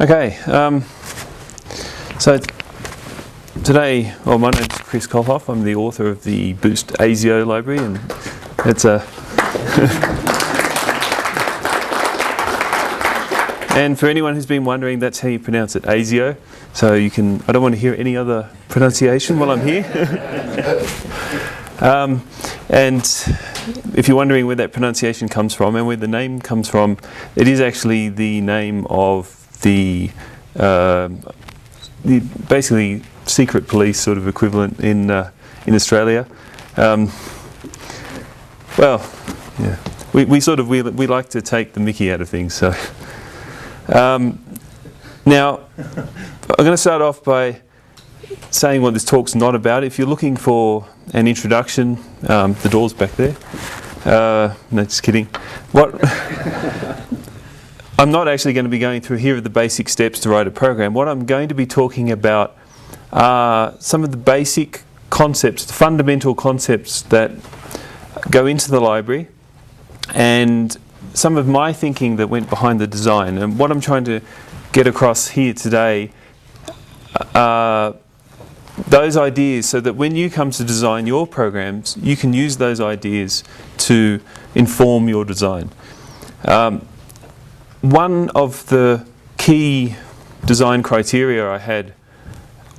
Okay, so today, well, my name's Chris Kolhoff. I'm the author of the Boost ASIO library, and it's a and for anyone who's been wondering, that's how you pronounce it, ASIO. So you can, I don't want to hear any other pronunciation while I'm here. And if you're wondering where that pronunciation comes from and where the name comes from, it is actually the name of the basically secret police sort of equivalent in Australia. Well, yeah, we like to take the mickey out of things. So now I'm going to start off by saying what this talk's not about. If you're looking for an introduction, the door's back there. No, just kidding. I'm not actually going to be going through here are the basic steps to write a program. What I'm going to be talking about are some of the basic concepts, the fundamental concepts that go into the library, and some of my thinking that went behind the design. And what I'm trying to get across here today are those ideas so that when you come to design your programs, you can use those ideas to inform your design. One of the key design criteria I had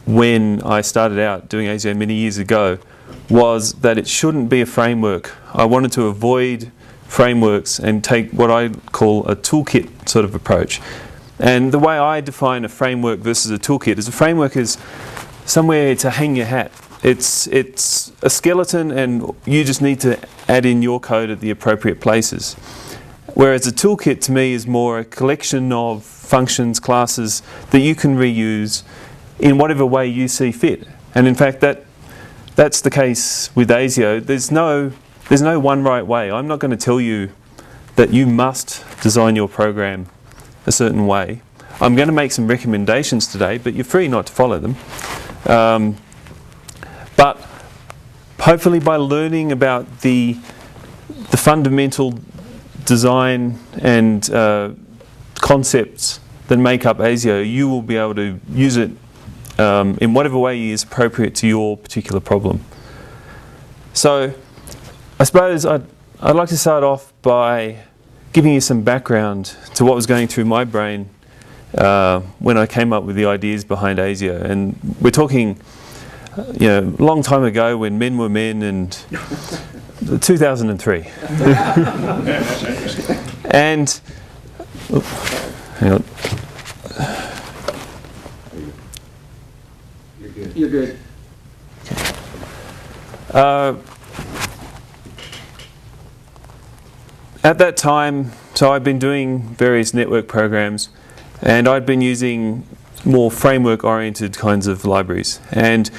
when I started out doing ASIO many years ago was that it shouldn't be a framework. I wanted to avoid frameworks and take what I call a toolkit sort of approach. And the way I define a framework versus a toolkit is a framework is somewhere to hang your hat. It's a skeleton, and you just need to add in your code at the appropriate places. Whereas a toolkit to me is more a collection of functions, classes that you can reuse in whatever way you see fit. And in fact, that's the case with ASIO. There's no one right way. I'm not going to tell you that you must design your program a certain way. I'm going to make some recommendations today, but you're free not to follow them. But hopefully by learning about the fundamental design and concepts that make up ASIO, you will be able to use it in whatever way is appropriate to your particular problem. So I suppose I'd like to start off by giving you some background to what was going through my brain when I came up with the ideas behind ASIO. And we're talking a long time ago when men were men, and 2003. And hang on. You're good. At that time, so I'd been doing various network programs, and I'd been using more framework-oriented kinds of libraries. And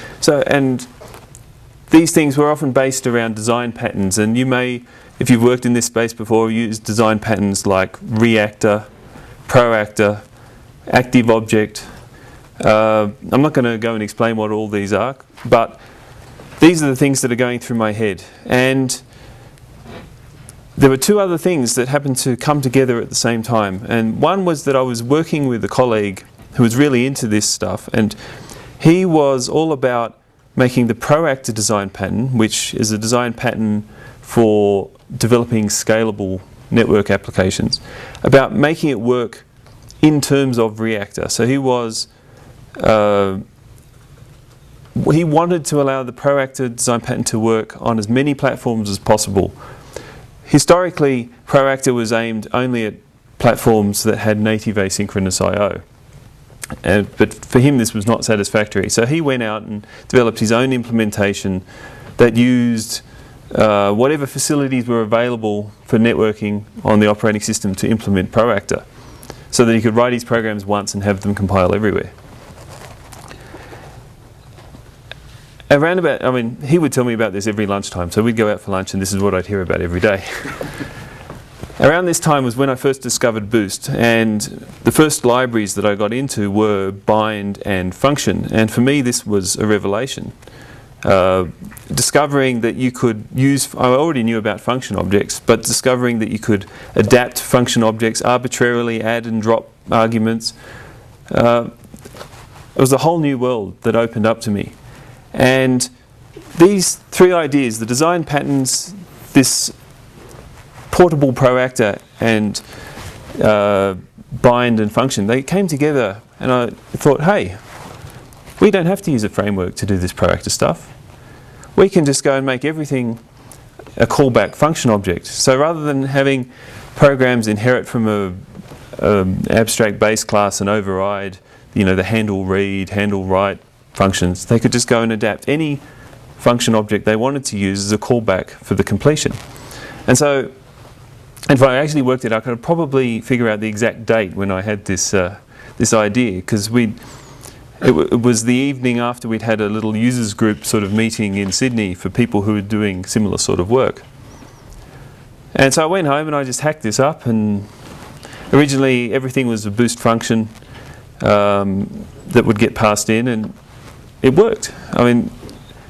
these things were often based around design patterns, and you may, if you've worked in this space before, use design patterns like reactor, proactor, active object. I'm not going to go and explain what all these are, but these are the things that are going through my head. And there were two other things that happened to come together at the same time. And one was that I was working with a colleague who was really into this stuff, and he was all about making the proactor design pattern, which is a design pattern for developing scalable network applications, about making it work in terms of reactor. So he wanted to allow the proactor design pattern to work on as many platforms as possible. Historically, proactor was aimed only at platforms that had native asynchronous I/O. But for him this was not satisfactory. So he went out and developed his own implementation that used whatever facilities were available for networking on the operating system to implement proactor, so that he could write his programs once and have them compile everywhere. He would tell me about this every lunchtime, so we'd go out for lunch and this is what I'd hear about every day. Around this time was when I first discovered Boost, and the first libraries that I got into were Bind and Function, and for me this was a revelation. Discovering that you could use, I already knew about function objects, but discovering that you could adapt function objects arbitrarily, add and drop arguments, it was a whole new world that opened up to me. And these three ideas, the design patterns, this portable proactor, and bind and function, they came together, and I thought, hey, we don't have to use a framework to do this proactor stuff. We can just go and make everything a callback function object. So rather than having programs inherit from an abstract base class and override, the handle read, handle write functions, they could just go and adapt any function object they wanted to use as a callback for the completion. And so, if I actually worked it out, I could probably figure out the exact date when I had this idea, because it was the evening after we'd had a little users group sort of meeting in Sydney for people who were doing similar sort of work. And so I went home and I just hacked this up, and originally everything was a boost function that would get passed in, and it worked. I mean,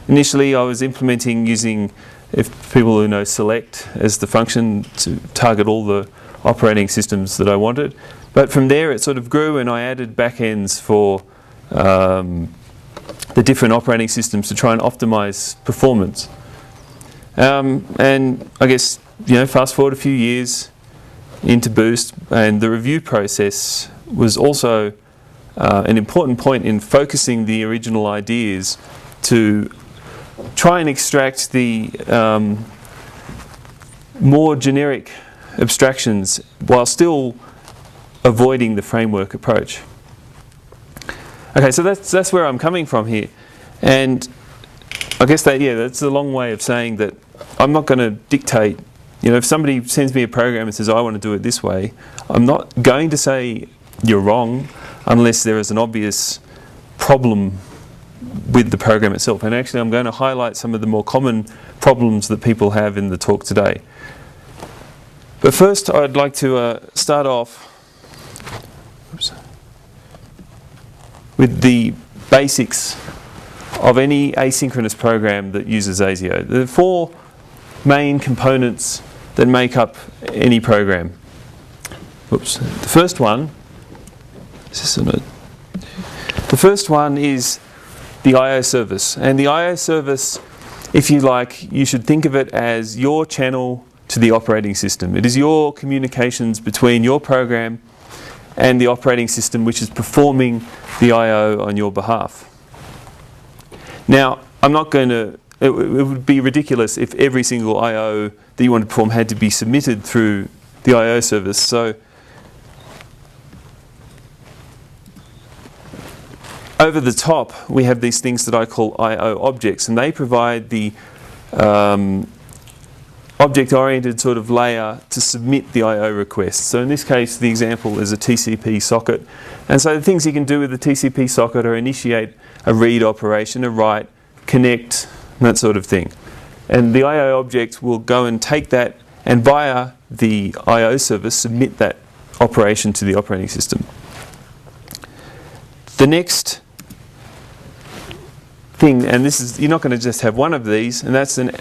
initially I was implementing using, if people who know, select as the function to target all the operating systems that I wanted. But from there it sort of grew, and I added backends for the different operating systems to try and optimize performance. And I guess, fast forward a few years into Boost, and the review process was also an important point in focusing the original ideas to try and extract the more generic abstractions while still avoiding the framework approach. Okay, so that's where I'm coming from here, and I guess that's a long way of saying that I'm not going to dictate. If somebody sends me a program and says I want to do it this way, I'm not going to say you're wrong unless there is an obvious problem with the program itself. And actually I'm going to highlight some of the more common problems that people have in the talk today. But first I'd like to start off with the basics of any asynchronous program that uses ASIO. There are four main components that make up any program. Oops. The first one is the I/O service. And the I/O service, if you like, you should think of it as your channel to the operating system. It is your communications between your program and the operating system which is performing the I/O on your behalf. Now, I'm not going to, it would be ridiculous if every single I/O that you want to perform had to be submitted through the I/O service. So over the top, we have these things that I call I/O objects, and they provide the object-oriented sort of layer to submit the I/O request. So in this case, the example is a TCP socket. And so the things you can do with the TCP socket are initiate a read operation, a write, connect, that sort of thing. And the I/O object will go and take that and via the I/O service submit that operation to the operating system. The next thing, and this is, you're not going to just have one of these, and that's an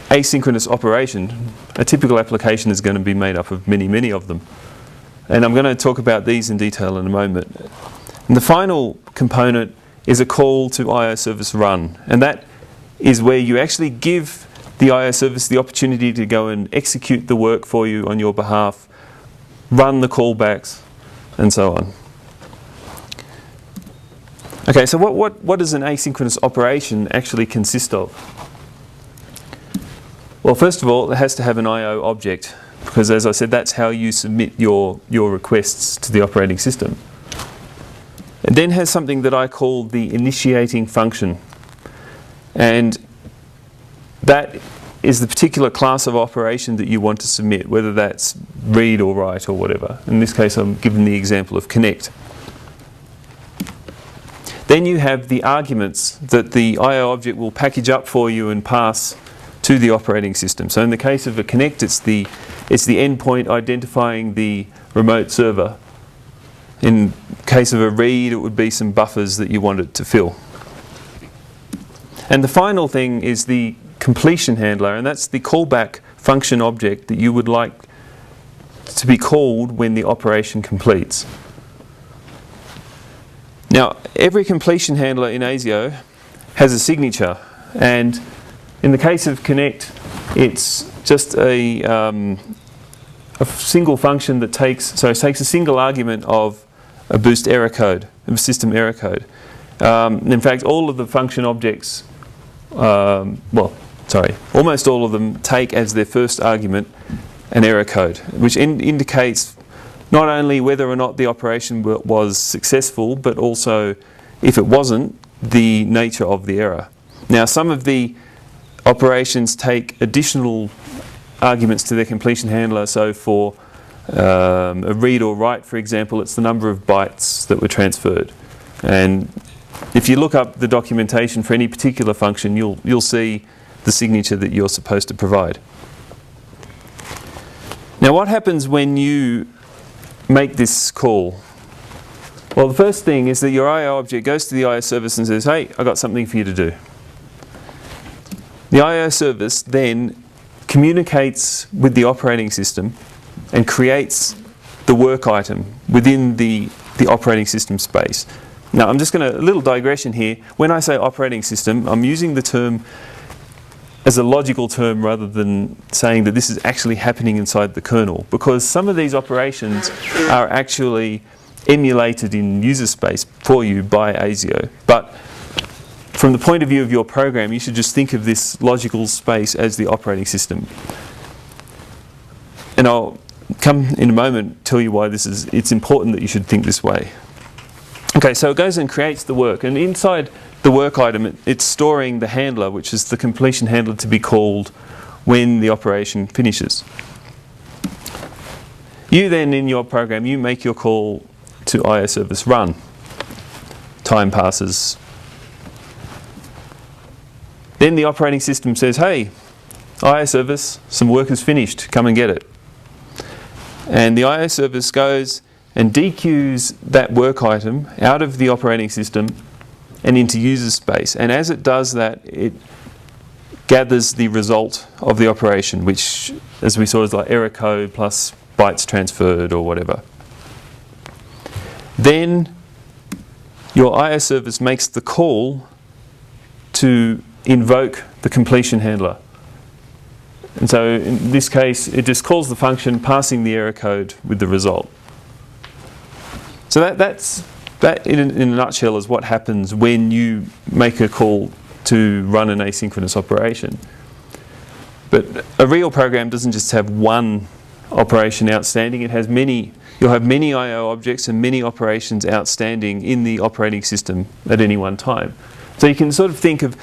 asynchronous operation. A typical application is going to be made up of many, many of them. And I'm going to talk about these in detail in a moment. And the final component is a call to I/O service run. And that is where you actually give the I/O service the opportunity to go and execute the work for you on your behalf, run the callbacks, and so on. Okay, so what does an asynchronous operation actually consist of? Well, first of all, it has to have an I/O object, because as I said, that's how you submit your requests to the operating system. It then has something that I call the initiating function. And that is the particular class of operation that you want to submit, whether that's read or write or whatever. In this case, I'm given the example of connect. Then you have the arguments that the I/O object will package up for you and pass to the operating system. So in the case of a connect, it's the endpoint identifying the remote server. In case of a read, it would be some buffers that you want it to fill. And the final thing is the completion handler, and that's the callback function object that you would like to be called when the operation completes. Now, every completion handler in ASIO has a signature, and in the case of connect, it's just a single function that takes a single argument of a boost error code, a system error code. In fact, all of the function objects, almost all of them take as their first argument an error code, which indicates not only whether or not the operation was successful, but also, if it wasn't, the nature of the error. Now, some of the operations take additional arguments to their completion handler. So for a read or write, for example, it's the number of bytes that were transferred. And if you look up the documentation for any particular function, you'll see the signature that you're supposed to provide. Now, what happens when you make this call? Well, the first thing is that your I/O object goes to the I/O service and says, hey, I got something for you to do. The I/O service then communicates with the operating system and creates the work item within the operating system space. Now, I'm just going to, a little digression here. When I say operating system, I'm using the term as a logical term rather than saying that this is actually happening inside the kernel, because some of these operations are actually emulated in user space for you by ASIO. But from the point of view of your program, you should just think of this logical space as the operating system. And I'll come in a moment tell you why it's important that you should think this way. Okay, so it goes and creates the work, and inside the work item, it's storing the handler, which is the completion handler to be called when the operation finishes. You then, in your program, you make your call to I/O service run. Time passes. Then the operating system says, hey, I/O service, some work is finished, come and get it. And the I/O service goes and dequeues that work item out of the operating system and into user space. And as it does that, it gathers the result of the operation, which, as we saw, is like error code plus bytes transferred or whatever. Then your I/O service makes the call to invoke the completion handler. And so in this case, it just calls the function passing the error code with the result. So that in a nutshell is what happens when you make a call to run an asynchronous operation. But a real program doesn't just have one operation outstanding. It has many. You'll have many I/O objects and many operations outstanding in the operating system at any one time. So you can sort of think of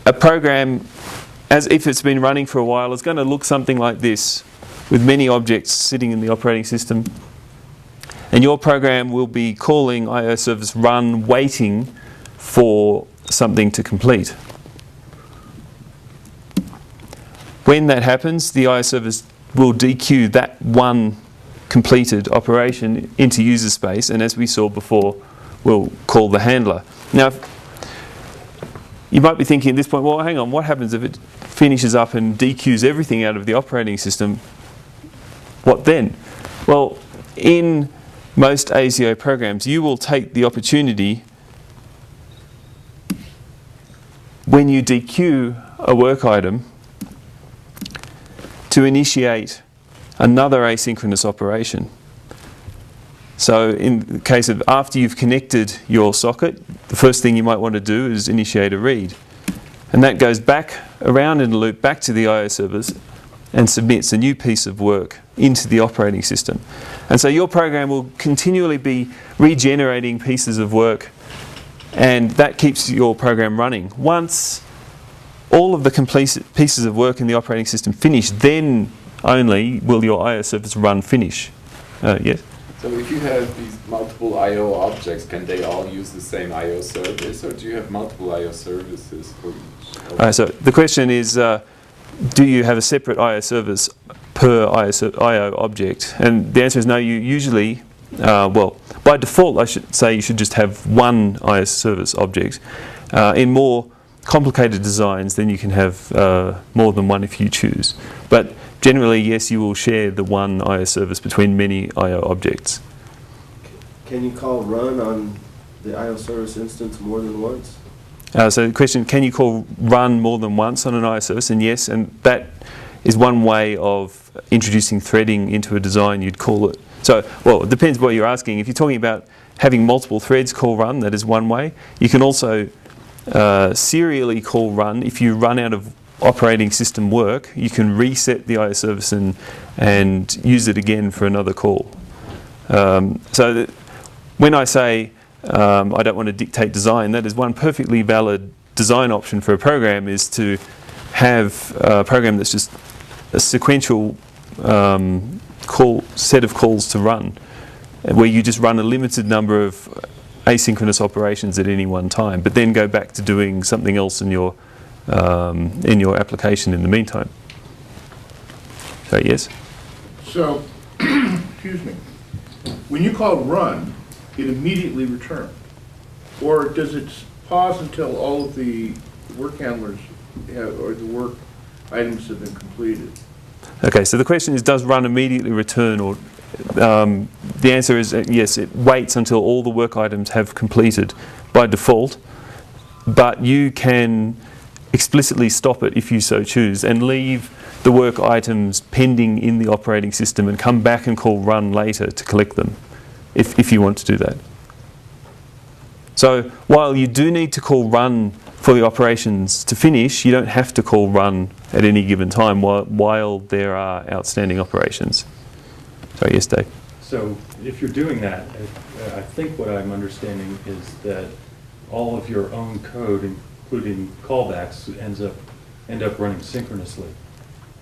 a program as if it's been running for a while. It's going to look something like this, with many objects sitting in the operating system. And your program will be calling I/O service run, waiting for something to complete. When that happens, the I/O service will dequeue that one completed operation into user space, and as we saw before, we'll call the handler. Now, you might be thinking at this point, well, hang on, what happens if it finishes up and dequeues everything out of the operating system? What then? Well, in most ASIO programs, you will take the opportunity when you dequeue a work item to initiate another asynchronous operation. So in the case of after you've connected your socket, the first thing you might want to do is initiate a read. And that goes back around in a loop back to the I/O service and submits a new piece of work into the operating system. And so your program will continually be regenerating pieces of work, and that keeps your program running. Once all of the complete pieces of work in the operating system finish, then only will your I/O service run finish. Yes? So if you have these multiple I/O objects, can they all use the same I/O service, or do you have multiple I/O services for each? So the question is, do you have a separate I/O service per I/O object? And the answer is no. You usually, well, by default, I should say you should just have one I/O service object. In more complicated designs, then you can have more than one if you choose. But generally, yes, you will share the one I/O service between many I/O objects. Can you call run on the IO service instance more than once? So the question, can you call run more than once on an IO service? And yes, and that is one way of introducing threading into a design. You'd call it. So, well, it depends what you're asking. If you're talking about having multiple threads call run, that is one way. You can also serially call run. If you run out of operating system work, you can reset the IO service and use it again for another call. When I say I don't want to dictate design, that is one perfectly valid design option for a program, is to have a program that's just a sequential set of calls to run, where you just run a limited number of asynchronous operations at any one time, but then go back to doing something else in your application in the meantime. So yes? So, excuse me, when you call run, it immediately returns? Or does it pause until all of the work handlers or the work items have been completed? Okay, so the question is, does run immediately return, or the answer is yes, it waits until all the work items have completed by default, but you can explicitly stop it if you so choose and leave the work items pending in the operating system and come back and call run later to collect them, if you want to do that. So while you do need to call run for the operations to finish, you don't have to call run at any given time while there are outstanding operations. So yes, Dave? So if you're doing that, I think what I'm understanding is that all of your own code, including callbacks, end up running synchronously,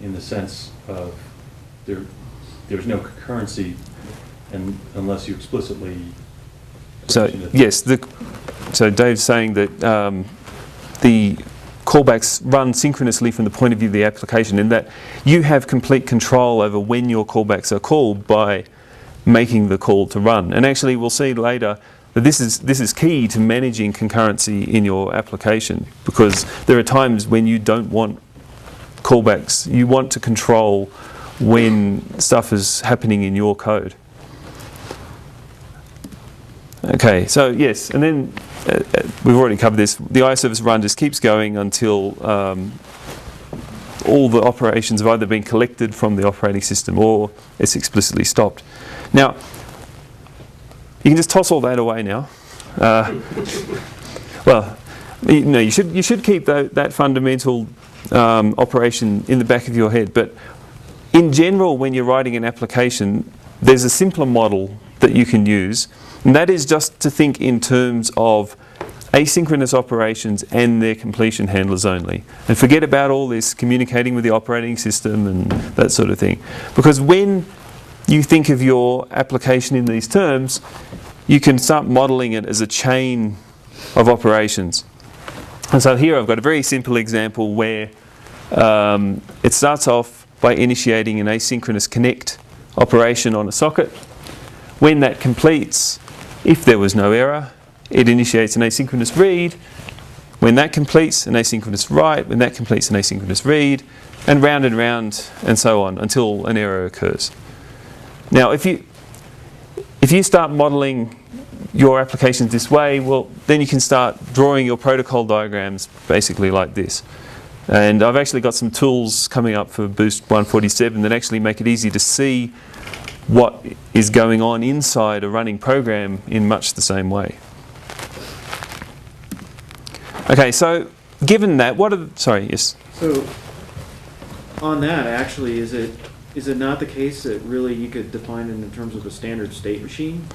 in the sense of there's no concurrency unless you explicitly. So yes, so Dave's saying that the callbacks run synchronously from the point of view of the application, in that you have complete control over when your callbacks are called by making the call to run. And actually, we'll see later that this is key to managing concurrency in your application, because there are times when you don't want callbacks. You want to control when stuff is happening in your code. Okay, so yes, and then we've already covered this. The IO service run just keeps going until all the operations have either been collected from the operating system or it's explicitly stopped. Now, you can just toss all that away now. Well, you should keep that fundamental operation in the back of your head. But in general, when you're writing an application, there's a simpler model that you can use, and that is just to think in terms of asynchronous operations and their completion handlers only, and forget about all this communicating with the operating system and that sort of thing. Because when you think of your application in these terms, you can start modeling it as a chain of operations. And so here I've got a very simple example where it starts off by initiating an asynchronous connect operation on a socket. When that completes, if there was no error, it initiates an asynchronous read. When that completes, an asynchronous write. When that completes, an asynchronous read, and round and so on until an error occurs. Now, if you start modeling your applications this way, well, then you can start drawing your protocol diagrams basically like this. And I've actually got some tools coming up for Boost 147 that actually make it easy to see what is going on inside a running program in much the same way. Okay, so given that, sorry, yes? So on that, actually, is it not the case that really you could define it in terms of a standard state machine?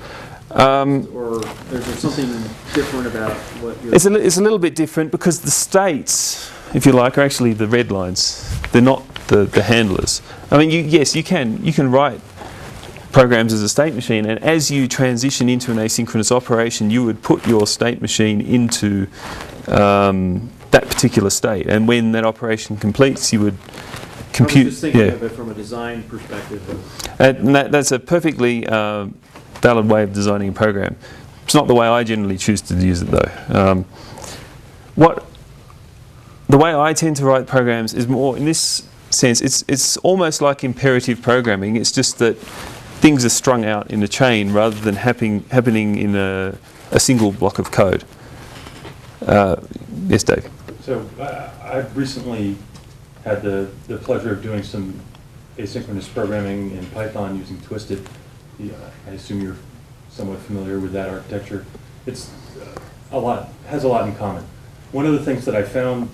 Or is there something different about what you're... It's a little bit different, because the states, if you like, are actually the red lines. They're not the handlers. I mean, yes, you can write programs as a state machine, and as you transition into an asynchronous operation, you would put your state machine into that particular state, and when that operation completes, you would compute. I was just thinking of it from a design perspective. And that's a perfectly valid way of designing a program. It's not the way I generally choose to use it, though. The way I tend to write programs is more in this sense. It's almost like imperative programming. It's just that things are strung out in a chain rather than happening in a single block of code. Yes, Dave? So I've recently had the pleasure of doing some asynchronous programming in Python using Twisted. I assume you're somewhat familiar with that architecture. It's has a lot in common. One of the things that I found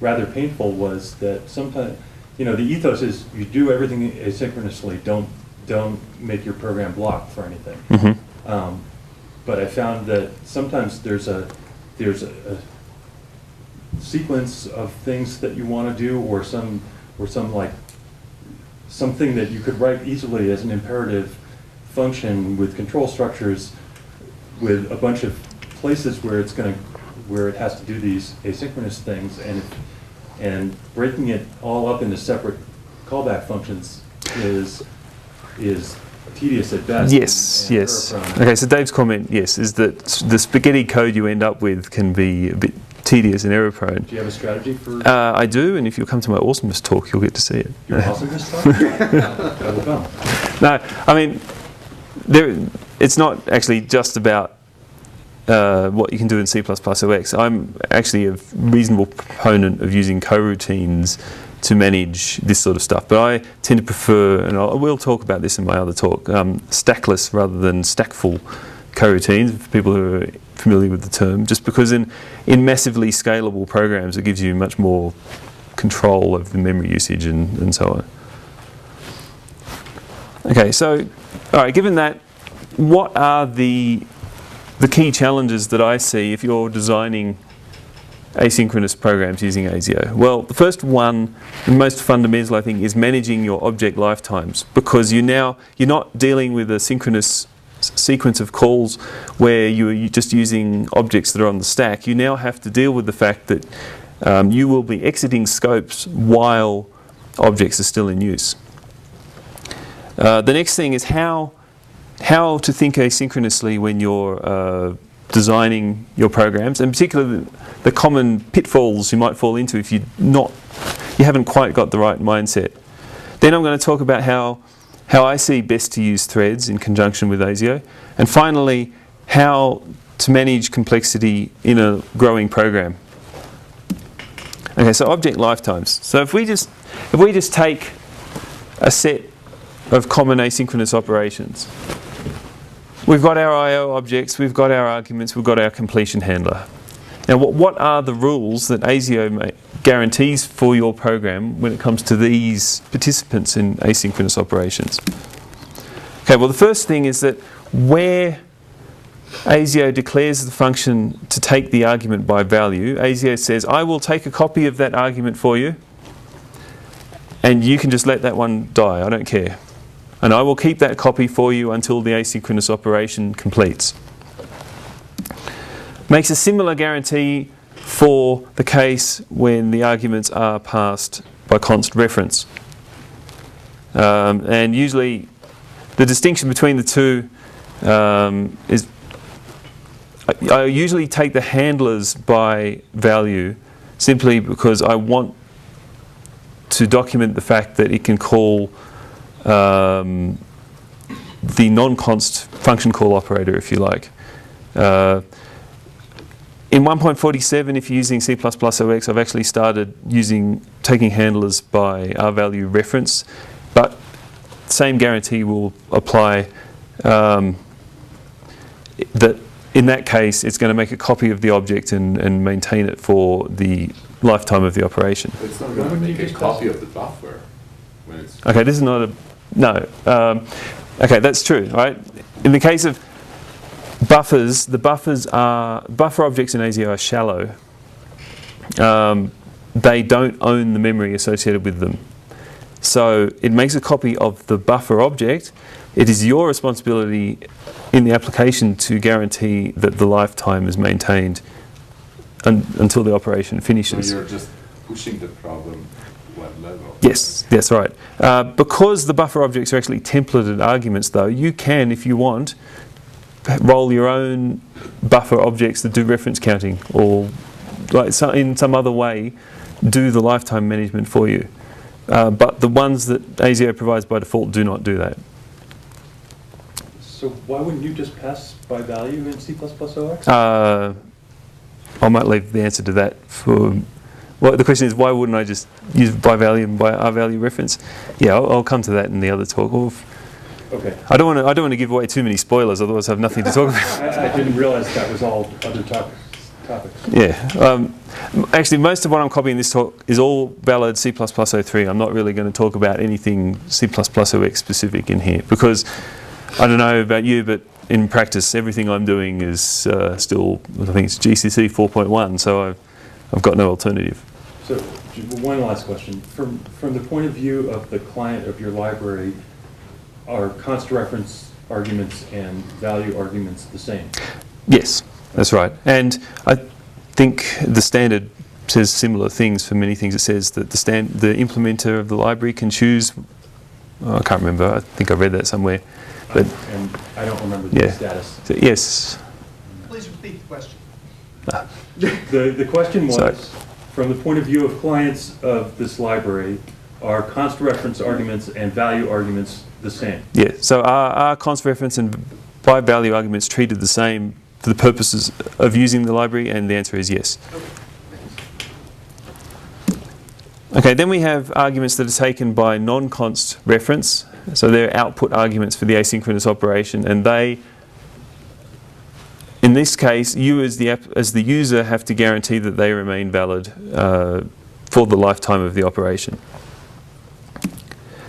rather painful was that sometimes, the ethos is you do everything asynchronously. Don't make your program block for anything. Mm-hmm. But I found that sometimes there's a sequence of things that you want to do, or something that you could write easily as an imperative function with control structures, with a bunch of places where it has to do these asynchronous things, and breaking it all up into separate callback functions is tedious at best. Yes, and yes. error-prone. Okay, so Dave's comment, yes, is that the spaghetti code you end up with can be a bit tedious and error prone. Do you have a strategy for I do, and if you'll come to my awesomeness talk, you'll get to see it. your awesomeness talk? I will come. No, I mean, it's not actually just about what you can do in C++ OX. I'm actually a reasonable proponent of using coroutines to manage this sort of stuff, but I tend to prefer, and I will talk about this in my other talk, stackless rather than stackful coroutines, for people who are familiar with the term, just because in massively scalable programs it gives you much more control of the memory usage and so on. Okay, so, all right, given that, what are the key challenges that I see if you're designing asynchronous programs using ASIO? Well, the first one, the most fundamental, I think, is managing your object lifetimes, because you're not dealing with a synchronous sequence of calls where you're just using objects that are on the stack. You now have to deal with the fact that you will be exiting scopes while objects are still in use. The next thing is how to think asynchronously when you're designing your programs, and particularly the common pitfalls you might fall into if you haven't quite got the right mindset. Then I'm going to talk about how I see best to use threads in conjunction with ASIO, and finally how to manage complexity in a growing program. Okay, so object lifetimes. So if we just take a set of common asynchronous operations, we've got our I/O objects, we've got our arguments, we've got our completion handler. Now, what are the rules that ASIO guarantees for your program when it comes to these participants in asynchronous operations? Okay, well, the first thing is that where ASIO declares the function to take the argument by value, ASIO says, I will take a copy of that argument for you, and you can just let that one die, I don't care. And I will keep that copy for you until the asynchronous operation completes. Makes a similar guarantee for the case when the arguments are passed by const reference. And usually the distinction between the two is I usually take the handlers by value simply because I want to document the fact that it can call the non-const function call operator, if you like. In 1.47, if you're using C++ OX, I've actually started taking handlers by R-value reference, but same guarantee will apply. That in that case, it's going to make a copy of the object and maintain it for the lifetime of the operation. It's not going to make a copy of the buffer when it's... Okay, this is not a... No. Okay, that's true, right? In the case of buffers, buffer objects in ASIO are shallow. They don't own the memory associated with them. So it makes a copy of the buffer object. It is your responsibility in the application to guarantee that the lifetime is maintained until the operation finishes. So you're just pushing the problem one level. Yes, that's right. Because the buffer objects are actually templated arguments, though, you can, if you want, roll your own buffer objects that do reference counting, or in some other way do the lifetime management for you. But the ones that ASIO provides by default do not do that. So why wouldn't you just pass by value in C++ OX? I might leave the answer to that for. Well, the question is, why wouldn't I just use by value and by R value reference? Yeah, I'll come to that in the other talk. Okay. I don't want to give away too many spoilers, otherwise I have nothing to talk about. I didn't realize that was all other topics. Yeah. Actually, most of what I'm copying in this talk is all valid C++ 03. I'm not really going to talk about anything C++ OX specific in here, because I don't know about you, but in practice, everything I'm doing is still, I think it's GCC 4.1, so I've got no alternative. So one last question. From the point of view of the client of your library, are const reference arguments and value arguments the same? Yes, that's right. And I think the standard says similar things for many things. It says that the implementer of the library can choose, I can't remember, I think I read that somewhere. But And I don't remember the yeah. status. So, yes. Please repeat the question. The question was, Sorry. from the point of view of clients of this library, are const reference arguments and value arguments the same? Yeah, so are const reference and by value arguments treated the same for the purposes of using the library? And the answer is yes. Okay, then we have arguments that are taken by non-const reference. So they're output arguments for the asynchronous operation, and they, in this case, you as the user have to guarantee that they remain valid for the lifetime of the operation.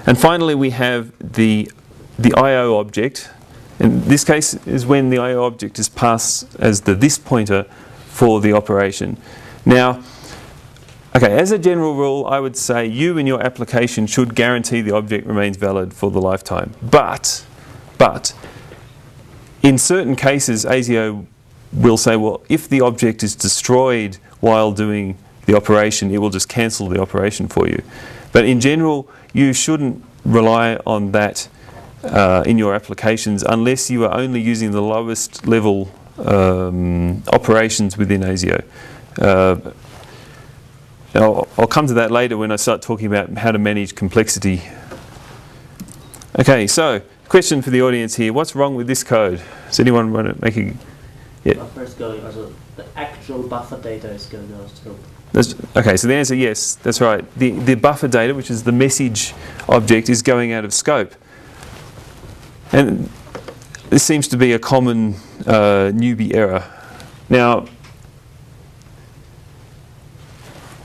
And finally, we have the I/O object. In this case is when the I/O object is passed as the this pointer for the operation. Now, okay, as a general rule, I would say you in your application should guarantee the object remains valid for the lifetime. But in certain cases, ASIO will say, well, if the object is destroyed while doing the operation, it will just cancel the operation for you. But in general, you shouldn't rely on that in your applications unless you are only using the lowest level operations within ASIO. I'll come to that later when I start talking about how to manage complexity. Okay, so question for the audience here: what's wrong with this code? Does anyone want to make a? Yeah. Buffer is going, also the actual buffer data is going out of scope. Okay, so the answer yes, that's right. The buffer data, which is the message object, is going out of scope. And this seems to be a common newbie error. Now,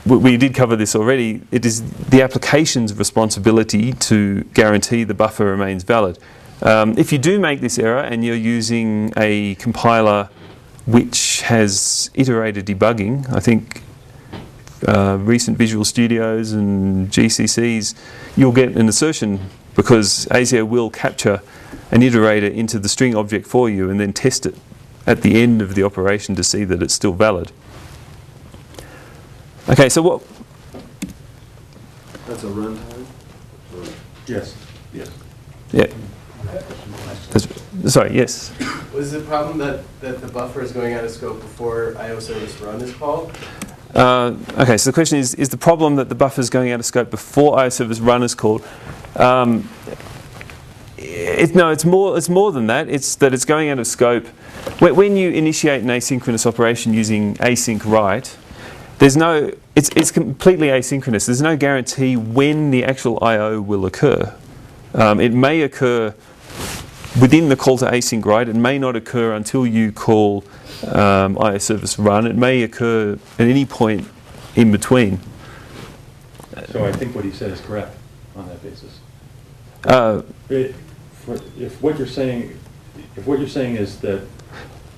we did cover this already. It is the application's responsibility to guarantee the buffer remains valid. If you do make this error and you're using a compiler which has iterated debugging, I think recent Visual Studios and GCCs, you'll get an assertion because ASIO will capture an iterator into the string object for you and then test it at the end of the operation to see that it's still valid. Okay, so what? That's a runtime? Yes. Yes. Yeah. Sorry, yes. Was the problem that the buffer is going out of scope before IO service run is called? Okay, so the question is the problem that the buffer is going out of scope before IO service run is called? No, it's more than that. It's that it's going out of scope. When you initiate an asynchronous operation using async write, it's completely asynchronous. There's no guarantee when the actual I/O will occur. It may occur within the call to async write. It may not occur until you call IO service run. It may occur at any point in between. So I think what he said is correct on that basis. If what you're saying is that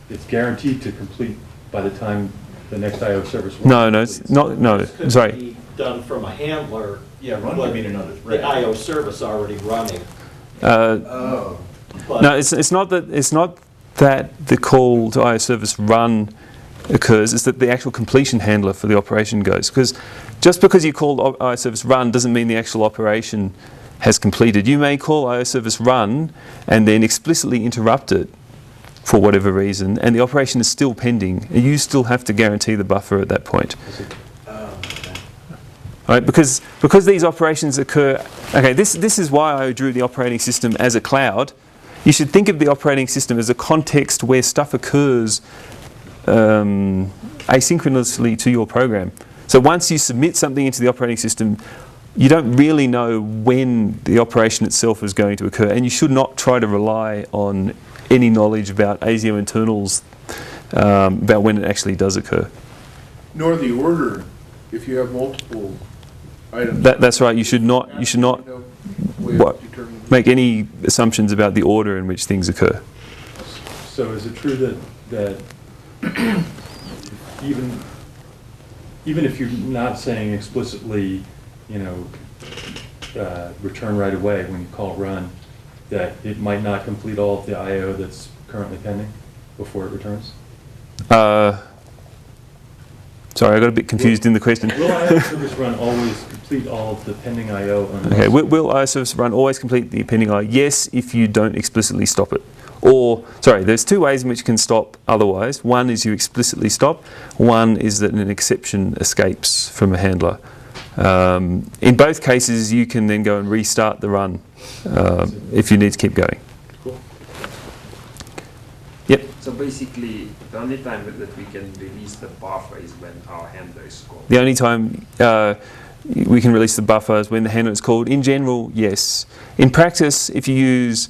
it's guaranteed to complete by the time the next IO service runs. No, it's not. No, This sorry. could be done from a handler. Yeah, run but would mean another. The IO service already running. Oh. But No, it's not that the call to IO service run occurs. It's that the actual completion handler for the operation goes. Because just because you call IO service run doesn't mean the actual operation has completed. You may call IO service run and then explicitly interrupt it for whatever reason, and the operation is still pending. You still have to guarantee the buffer at that point. Right, because these operations occur. Okay, this is why I drew the operating system as a cloud. you should think of the operating system as a context where stuff occurs asynchronously to your program. So once you submit something into the operating system, you don't really know when the operation itself is going to occur, and you should not try to rely on any knowledge about ASIO internals about when it actually does occur. Nor the order, if you have multiple items. That's right. You should not make any assumptions about the order in which things occur. So is it true that even if you're not saying explicitly, return right away when you call run, that it might not complete all of the I/O that's currently pending before it returns? Sorry, I got a bit confused in the question. Will I/O service run always complete all of the pending I/O? Okay, will I/O service run always complete the pending I/O? Yes, if you don't explicitly stop it. Or, sorry, there's two ways in which you can stop otherwise. One is you explicitly stop. One is that an exception escapes from a handler. In both cases, you can then go and restart the run if you need to keep going. Cool. Yep. So basically, the only time that we can release the buffer is when our handler is called. The only time we can release the buffer is when the handler is called. In general, yes. In practice, if you use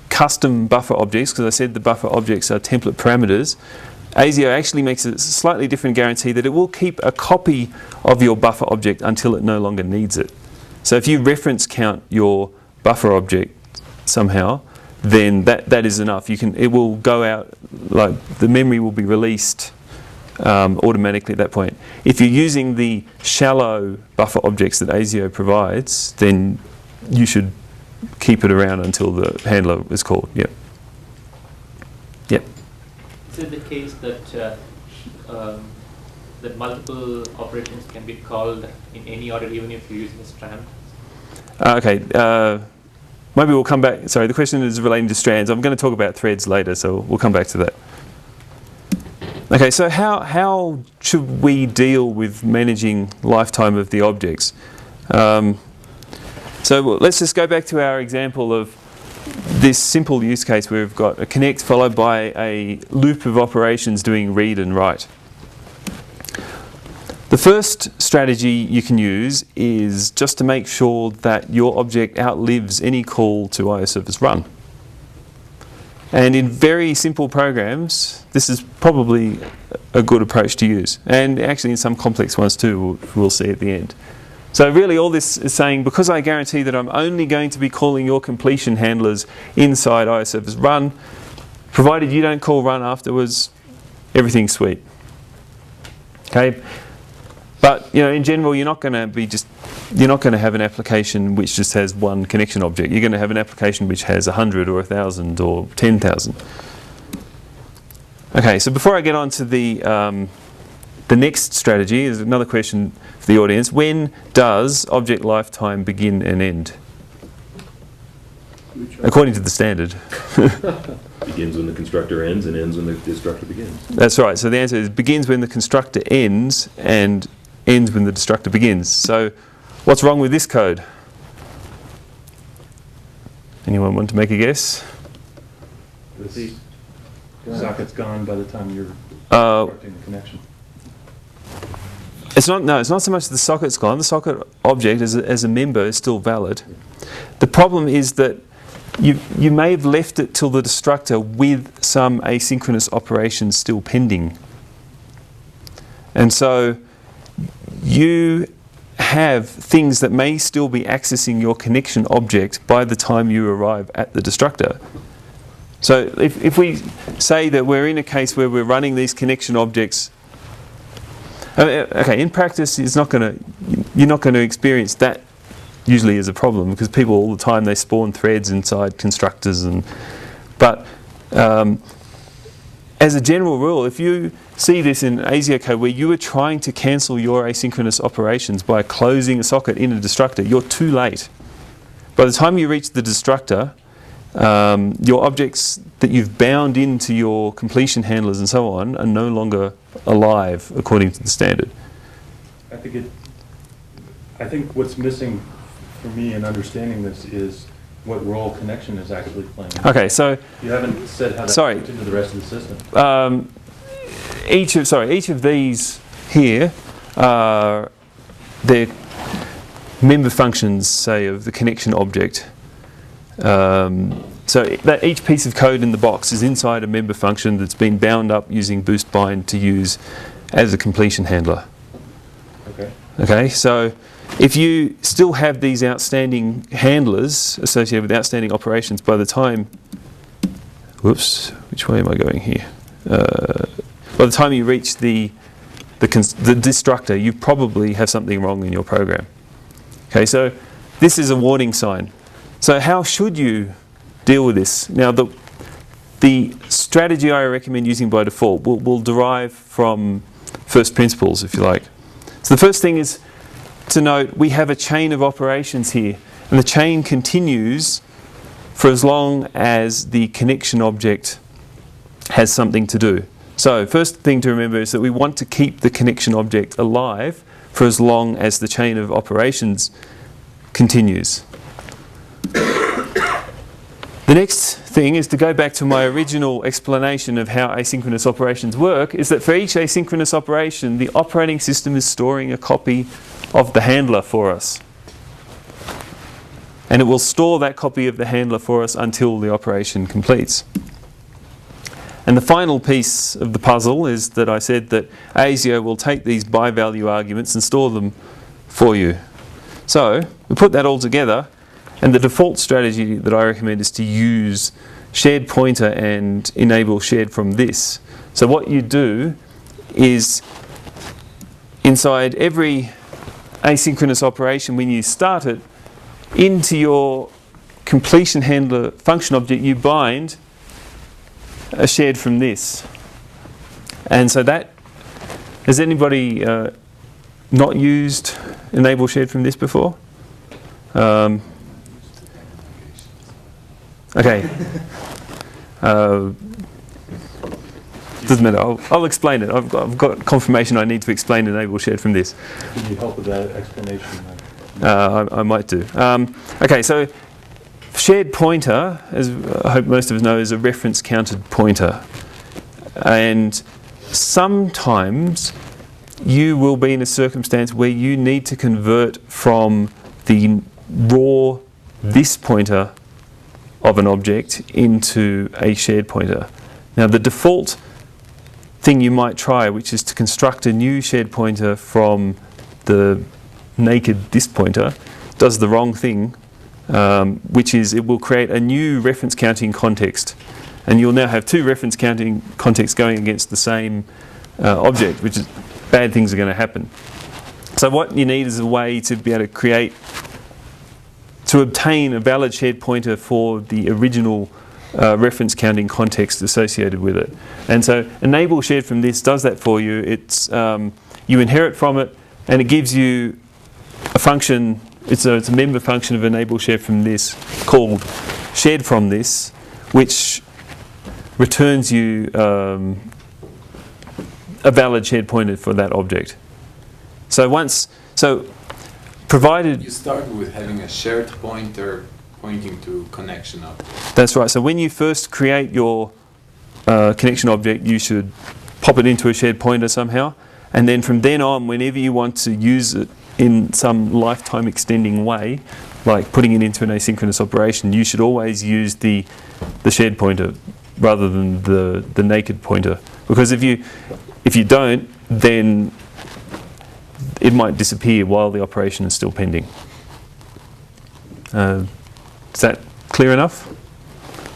custom buffer objects, because I said the buffer objects are template parameters, ASIO actually makes a slightly different guarantee that it will keep a copy of your buffer object until it no longer needs it. So if you reference count your buffer object somehow, then that is enough. It will go out, like the memory will be released automatically at that point. If you're using the shallow buffer objects that ASIO provides, then you should keep it around until the handler is called. Yep. Yep. Is it the case that that multiple operations can be called in any order, even if you're using a strand? Okay. Maybe we'll come back. Sorry, the question is relating to strands. I'm going to talk about threads later, so we'll come back to that. Okay, so how should we deal with managing lifetime of the objects? So let's just go back to our example of this simple use case where we've got a connect followed by a loop of operations doing read and write. The first strategy you can use is just to make sure that your object outlives any call to IO service run. And in very simple programs, this is probably a good approach to use. And actually in some complex ones too, we'll see at the end. So really all this is saying, because I guarantee that I'm only going to be calling your completion handlers inside IO service run, provided you don't call run afterwards, everything's sweet. Okay? But in general, you're not going to have an application which just has one connection object. You're going to have an application which has 100 or 1,000 or 10,000. Okay, so before I get on to the next strategy, is another question for the audience. When does object lifetime begin and end? According to the standard. Begins when the constructor ends and ends when the destructor begins. That's right. So the answer is begins when the constructor ends and ends when the destructor begins. So what's wrong with this code? Anyone want to make a guess? The socket's gone by the time you're starting the connection. It's not so much the socket's gone. The socket object as a member is still valid. The problem is that you may have left it till the destructor with some asynchronous operations still pending. And so you have things that may still be accessing your connection object by the time you arrive at the destructor. So if we say that we're in a case where we're running these connection objects, okay, in practice you're not going to experience that usually as a problem, because people all the time they spawn threads inside constructors, but as a general rule, if you see this in ASIO code where you are trying to cancel your asynchronous operations by closing a socket in a destructor, you're too late. By the time you reach the destructor, your objects that you've bound into your completion handlers and so on are no longer alive according to the standard. I think what's missing for me in understanding this is what role connection is actually playing. Okay, so You haven't said how that Sorry. fits into the rest of the system. each of these here are their member functions, say, of the connection object. So that each piece of code in the box is inside a member function that's been bound up using boost bind to use as a completion handler. Okay. Okay, so if you still have these outstanding handlers associated with outstanding operations by the time, whoops, which way am I going here? By the time you reach the destructor, you probably have something wrong in your program. Okay, so this is a warning sign. So how should you deal with this? Now, the strategy I recommend using by default will derive from first principles, if you like. So the first thing is to note we have a chain of operations here, and the chain continues for as long as the connection object has something to do. So first thing to remember is that we want to keep the connection object alive for as long as the chain of operations continues. The next thing is to go back to my original explanation of how asynchronous operations work, is that for each asynchronous operation, the operating system is storing a copy of the handler for us. And it will store that copy of the handler for us until the operation completes. And the final piece of the puzzle is that I said that ASIO will take these by-value arguments and store them for you. So we put that all together, and the default strategy that I recommend is to use shared pointer and enable shared from this. So what you do is inside every asynchronous operation, when you start it, into your completion handler function object, you bind a shared from this. And so that, has anybody not used enable shared from this before? Okay. Doesn't matter. I'll explain it. I've got confirmation I need to explain enable shared from this. Can you help with that explanation? I might do. Okay, so shared pointer, as I hope most of us know, is a reference counted pointer. And sometimes you will be in a circumstance where you need to convert from the raw this pointer of an object into a shared pointer. Now the default thing you might try, which is to construct a new shared pointer from the naked this pointer, does the wrong thing, which is it will create a new reference counting context, and you'll now have two reference counting contexts going against the same object, which is bad things are going to happen. So what you need is a way to be able to obtain a valid shared pointer for the original reference counting context associated with it. And so enable shared from this does that for you. It's you inherit from it, and it gives you a function. It's a member function of enable shared from this called shared from this, which returns you a valid shared pointer for that object. So provided you start with having a shared pointer pointing to connection object. That's right. So when you first create your connection object, you should pop it into a shared pointer somehow, and then from then on, whenever you want to use it in some lifetime extending way, like putting it into an asynchronous operation, you should always use the shared pointer rather than the naked pointer, because if you don't, then it might disappear while the operation is still pending. Is that clear enough?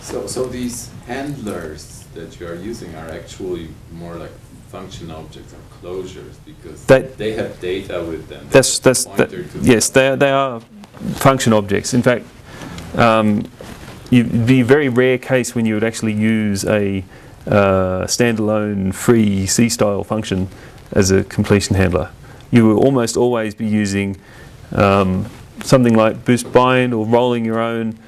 So these handlers that you are using are actually more like function objects or closures, because they have data with them. Yes, they are function objects. In fact, it'd be a very rare case when you would actually use a standalone free C-style function as a completion handler. You will almost always be using something like boost bind or rolling your own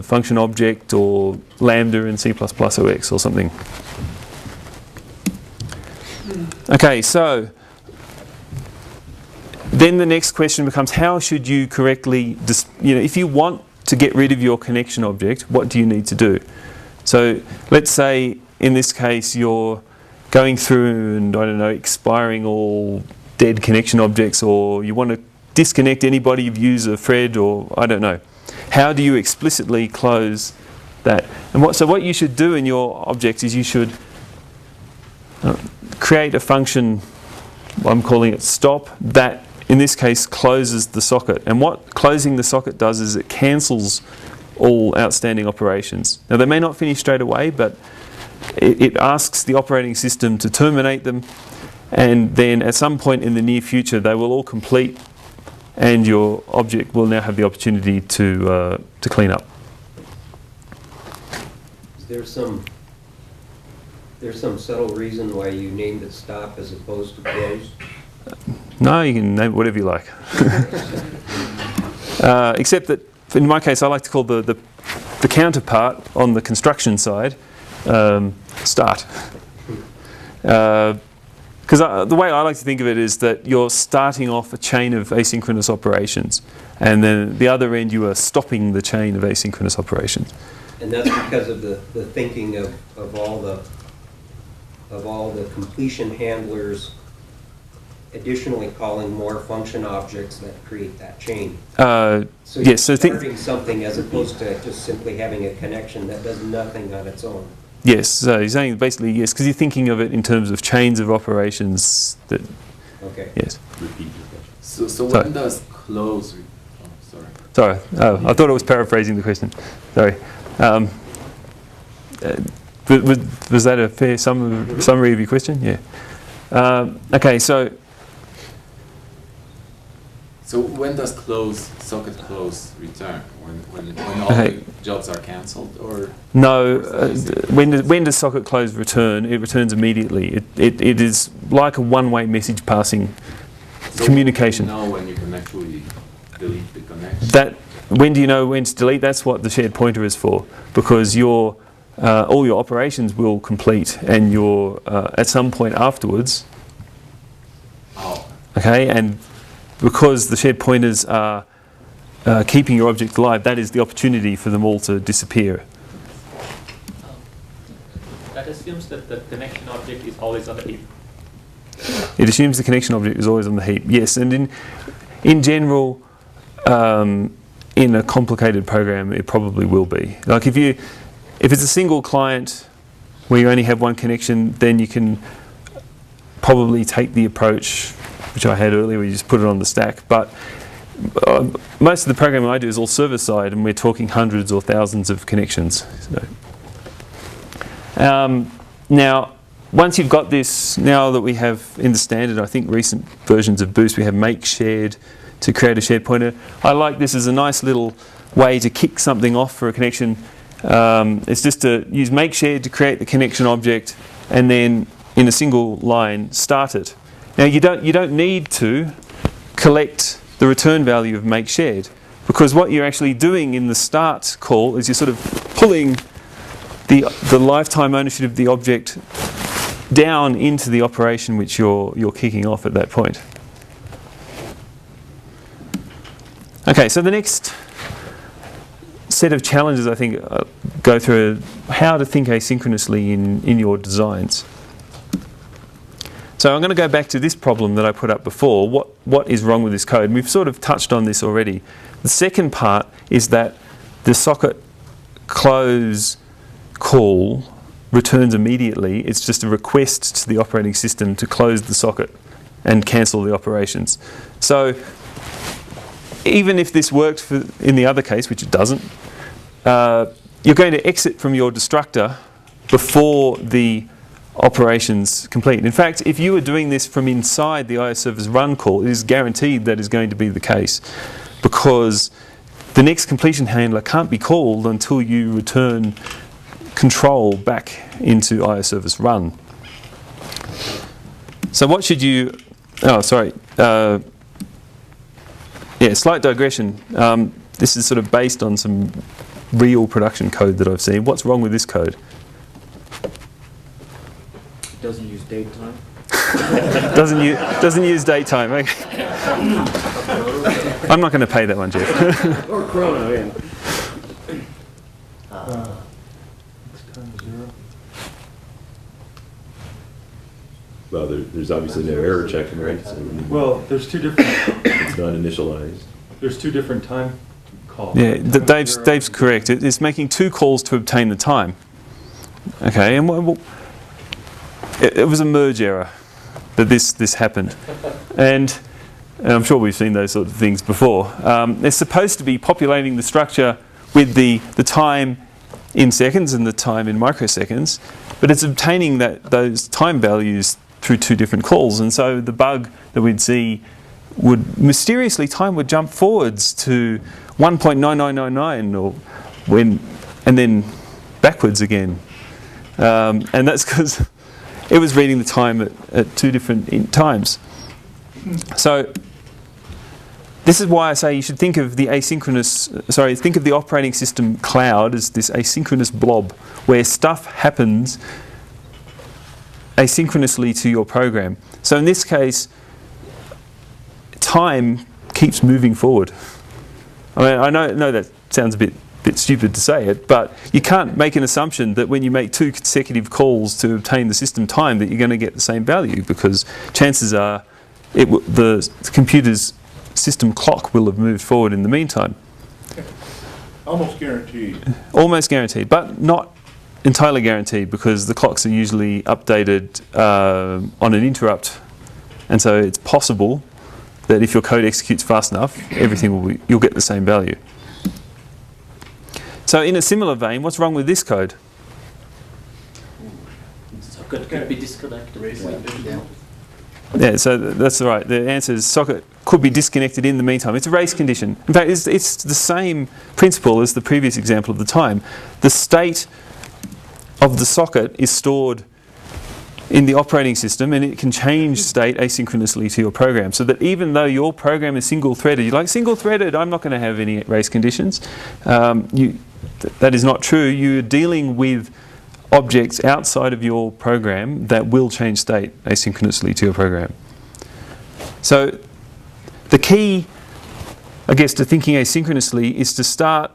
function object or lambda in C++ OX or something. Okay, so then the next question becomes, how should you correctly, if you want to get rid of your connection object, what do you need to do? So let's say in this case you're going through and, I don't know, expiring all dead connection objects, or you want to disconnect anybody you've used a thread, or I don't know. How do you explicitly close that? And so what you should do in your object is you should create a function, I'm calling it stop, that in this case closes the socket. And what closing the socket does is it cancels all outstanding operations. Now they may not finish straight away, but it asks the operating system to terminate them, and then at some point in the near future they will all complete, and your object will now have the opportunity to clean up. There's some subtle reason why you named it stop as opposed to close? No, you can name it whatever you like. Except that in my case I like to call the counterpart on the construction side start. Because the way I like to think of it is that you're starting off a chain of asynchronous operations, and then at the other end you are stopping the chain of asynchronous operations. And that's because of the thinking of all the completion handlers additionally calling more function objects that create that chain. So yes, so you're starting something as opposed to just simply having a connection that does nothing on its own. Yes, so you're saying basically yes, because you're thinking of it in terms of chains of operations that... Okay. Yes. So Sorry. when does close... Oh, sorry. Sorry, I thought I was paraphrasing the question. Sorry. Was that a fair summary of your question? Yeah. Okay, so when does socket close return? When all the jobs are cancelled, or no? When does socket close return? It returns immediately. It is like a one-way message passing communication. Know when you can actually delete the connection. When do you know when to delete? That's what the shared pointer is for, because all your operations will complete, and at some point afterwards. Oh. Okay, and because the shared pointers are keeping your object alive, that is the opportunity for them all to disappear. That assumes that the connection object is always on the heap. It assumes the connection object is always on the heap. Yes, and in general, in a complicated program, it probably will be. Like if it's a single client where you only have one connection, then you can probably take the approach which I had earlier, where you just put it on the stack. But most of the programming I do is all server side, and we're talking hundreds or thousands of connections. So, now, once you've got this, now that we have in the standard, I think recent versions of Boost, we have make shared to create a shared pointer. I like this as a nice little way to kick something off for a connection. It's just to use make shared to create the connection object, and then in a single line start it. Now you don't need to collect the return value of make shared, because what you're actually doing in the start call is you're sort of pulling the lifetime ownership of the object down into the operation which you're kicking off at that point. Okay, so the next set of challenges I think go through how to think asynchronously in your designs. So I'm going to go back to this problem that I put up before. What is wrong with this code? And we've sort of touched on this already. The second part is that the socket close call returns immediately. It's just a request to the operating system to close the socket and cancel the operations. So even if this worked in the other case, which it doesn't, you're going to exit from your destructor before the operations complete. In fact, if you were doing this from inside the IO service run call, it is guaranteed that is going to be the case, because the next completion handler can't be called until you return control back into IO service run. So what should you... Oh, sorry. Yeah, slight digression. This is sort of based on some real production code that I've seen. What's wrong with this code? It doesn't use date time. doesn't use date time. Okay. I'm not going to pay that one, Jeff. Or chrono, yeah. Well, there's obviously no error checking, right? So Well, there's two different, it's not initialized. there's two different time calls. Yeah, Dave's correct. It's making 2 calls to obtain the time. Okay, and it was a merge error that this happened, and I'm sure we've seen those sort of things before. They're supposed to be populating the structure with the time in seconds and the time in microseconds, but it's obtaining those time values through 2 different calls, and so the bug that we'd see would mysteriously time would jump forwards to 1.9999 or and then backwards again, and that's because it was reading the time at 2 different times. So this is why I say you should think of the think of the operating system cloud as this asynchronous blob where stuff happens asynchronously to your program. So in this case, time keeps moving forward. I mean, I know that sounds a bit stupid to say it, but you can't make an assumption that when you make 2 consecutive calls to obtain the system time that you're going to get the same value, because chances are the computer's system clock will have moved forward in the meantime. Almost guaranteed. Almost guaranteed, but not entirely guaranteed, because the clocks are usually updated on an interrupt, and so it's possible that if your code executes fast enough, you'll get the same value. So in a similar vein, what's wrong with this code? Socket could be disconnected. Yeah, so that's right. The answer is socket could be disconnected in the meantime. It's a race condition. In fact, it's the same principle as the previous example of the time. The state of the socket is stored in the operating system, and it can change state asynchronously to your program, so that even though your program is single-threaded, you're like, single-threaded, I'm not going to have any race conditions. That is not true. You're dealing with objects outside of your program that will change state asynchronously to your program. So the key, I guess, to thinking asynchronously is to start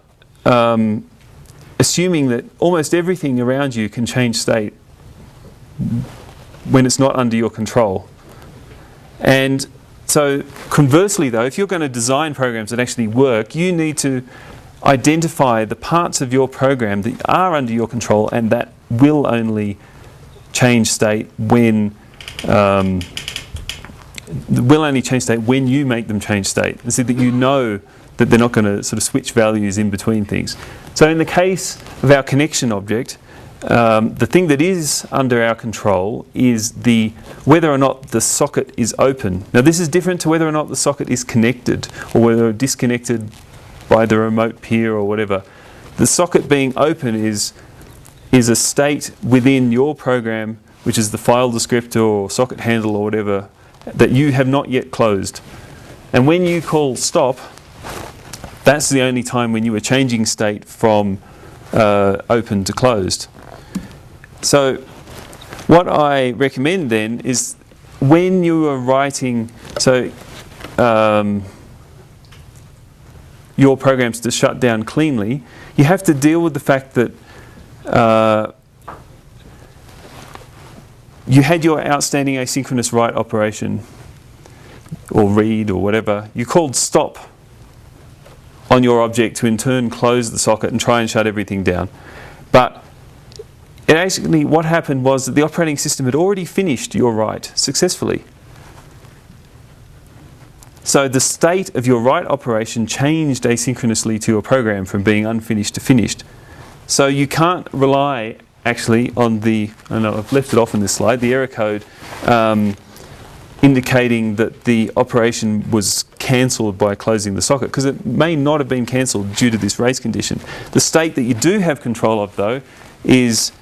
assuming that almost everything around you can change state when it's not under your control. And so conversely though, if you're going to design programs that actually work, you need to identify the parts of your program that are under your control and that will only change state when you make them change state, and so that you know that they're not going to sort of switch values in between things. So in the case of our connection object, the thing that is under our control is whether or not the socket is open. Now this is different to whether or not the socket is connected or whether it's disconnected by the remote peer or whatever. The socket being open is a state within your program, which is the file descriptor or socket handle or whatever, that you have not yet closed. And when you call stop, that's the only time when you are changing state from open to closed. So what I recommend then is when you are writing your programs to shut down cleanly, you have to deal with the fact that you had your outstanding asynchronous write operation or read or whatever. You called stop on your object to in turn close the socket and try and shut everything down. But what happened was that the operating system had already finished your write successfully. So the state of your write operation changed asynchronously to your program from being unfinished to finished. So you can't rely actually on I know I've left it off in this slide, the error code indicating that the operation was cancelled by closing the socket, because it may not have been cancelled due to this race condition. The state that you do have control of though is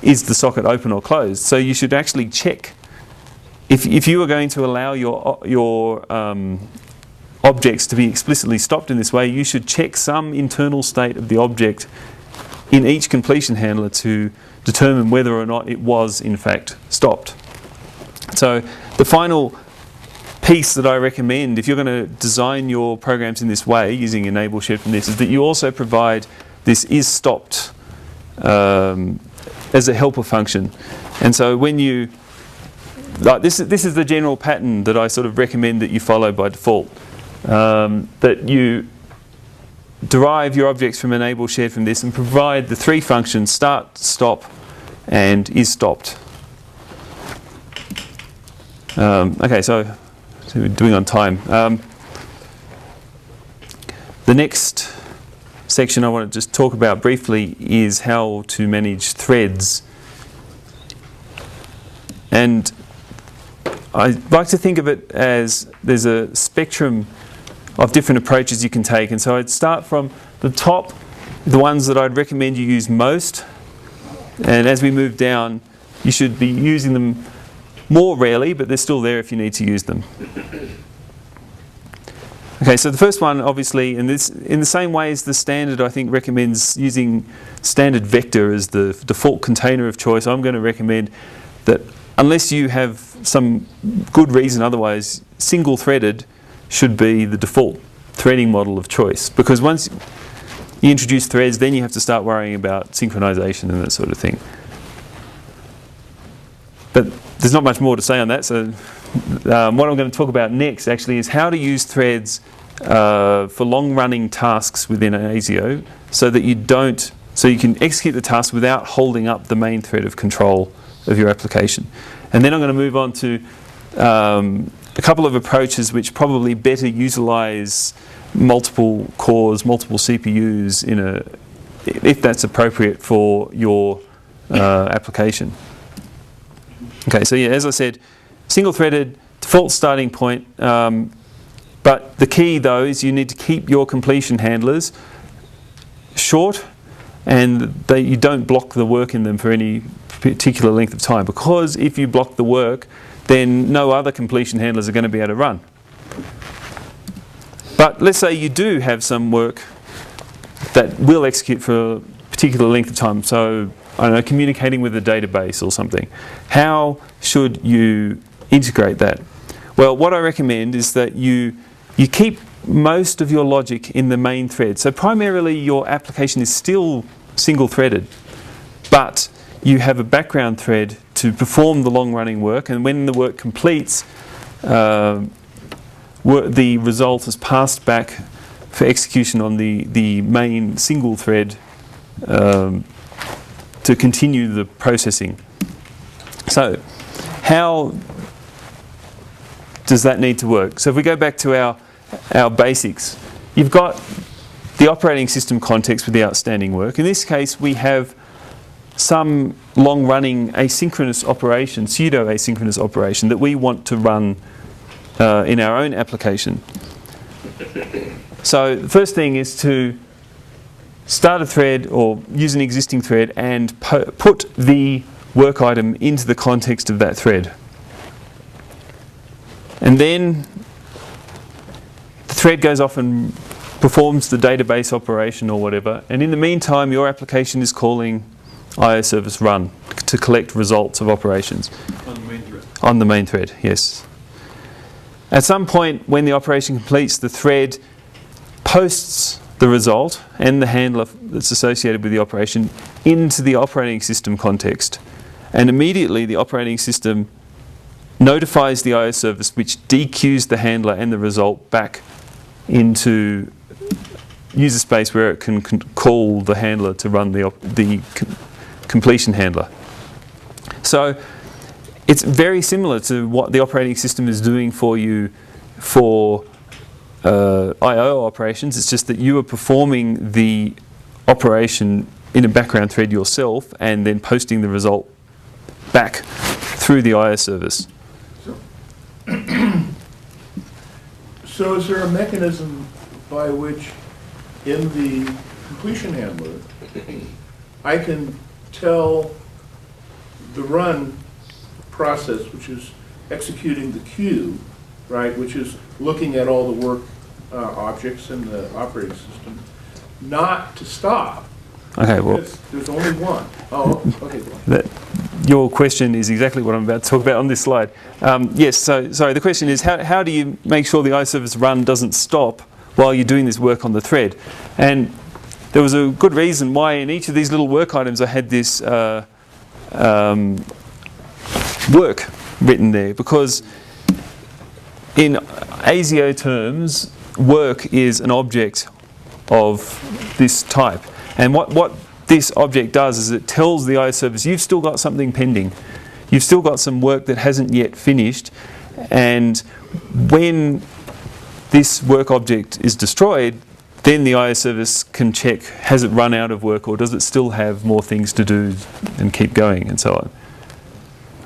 the socket open or closed. So you should actually check if you are going to allow your objects to be explicitly stopped in this way, you should check some internal state of the object in each completion handler to determine whether or not it was in fact stopped. So the final piece that I recommend, if you're going to design your programs in this way, using enable shared from this, is that you also provide this is stopped as a helper function. And so when you, like this is the general pattern that I sort of recommend that you follow by default. That you derive your objects from enable shared from this and provide the three functions start, stop, and is stopped. Okay, so we're doing on time. The next section I want to just talk about briefly is how to manage threads. And I like to think of it as there's a spectrum of different approaches you can take. And so I'd start from the top, the ones that I'd recommend you use most. And as we move down, you should be using them more rarely, but they're still there if you need to use them. Okay, so the first one, obviously, and this in the same way as the standard, I think, recommends using standard vector as the default container of choice, I'm going to recommend that unless you have some good reason otherwise, single-threaded should be the default threading model of choice. Because once you introduce threads, then you have to start worrying about synchronization and that sort of thing. But there's not much more to say on that, so what I'm going to talk about next actually is how to use threads for long-running tasks within ASIO so that you can execute the task without holding up the main thread of control of your application. And then I'm going to move on to a couple of approaches which probably better utilize multiple cores, multiple CPUs if that's appropriate for your application. Okay, so yeah, as I said, single-threaded, default starting point, but the key though is you need to keep your completion handlers short and you don't block the work in them for any particular length of time, because if you block the work, then no other completion handlers are going to be able to run. But let's say you do have some work that will execute for a particular length of time, so I don't know, communicating with a database or something. How should you integrate that? Well, what I recommend is that you keep most of your logic in the main thread. So primarily your application is still single-threaded, but you have a background thread to perform the long-running work, and when the work completes, the result is passed back for execution on the main single thread to continue the processing. So how does that need to work? So if we go back to our basics, you've got the operating system context with the outstanding work. In this case, we have some long-running asynchronous operation, pseudo-asynchronous operation that we want to run in our own application. So the first thing is to start a thread or use an existing thread and put the work item into the context of that thread. And then the thread goes off and performs the database operation or whatever, and in the meantime your application is calling IO service run to collect results of operations. On the main thread. On the main thread, yes. At some point when the operation completes, the thread posts the result and the handler that's associated with the operation into the operating system context. And immediately the operating system notifies the IO service, which dequeues the handler and the result back into user space where it can call the handler to run the completion handler. So it's very similar to what the operating system is doing for you for I/O operations. It's just that you are performing the operation in a background thread yourself and then posting the result back through the IO service. So is there a mechanism by which in the completion handler I can tell the run process, which is executing the queue, right, which is looking at all the work objects in the operating system, not to stop? Okay, well, there's only one. Oh, okay. your question is exactly what I'm about to talk about on this slide. Yes, so sorry, the question is how do you make sure the iService run doesn't stop while you're doing this work on the thread? And there was a good reason why in each of these little work items I had this work written there, because in ASIO terms, work is an object of this type. And what this object does is it tells the iService, you've still got something pending. You've still got some work that hasn't yet finished. And when this work object is destroyed, then the iService can check, has it run out of work or does it still have more things to do and keep going and so on.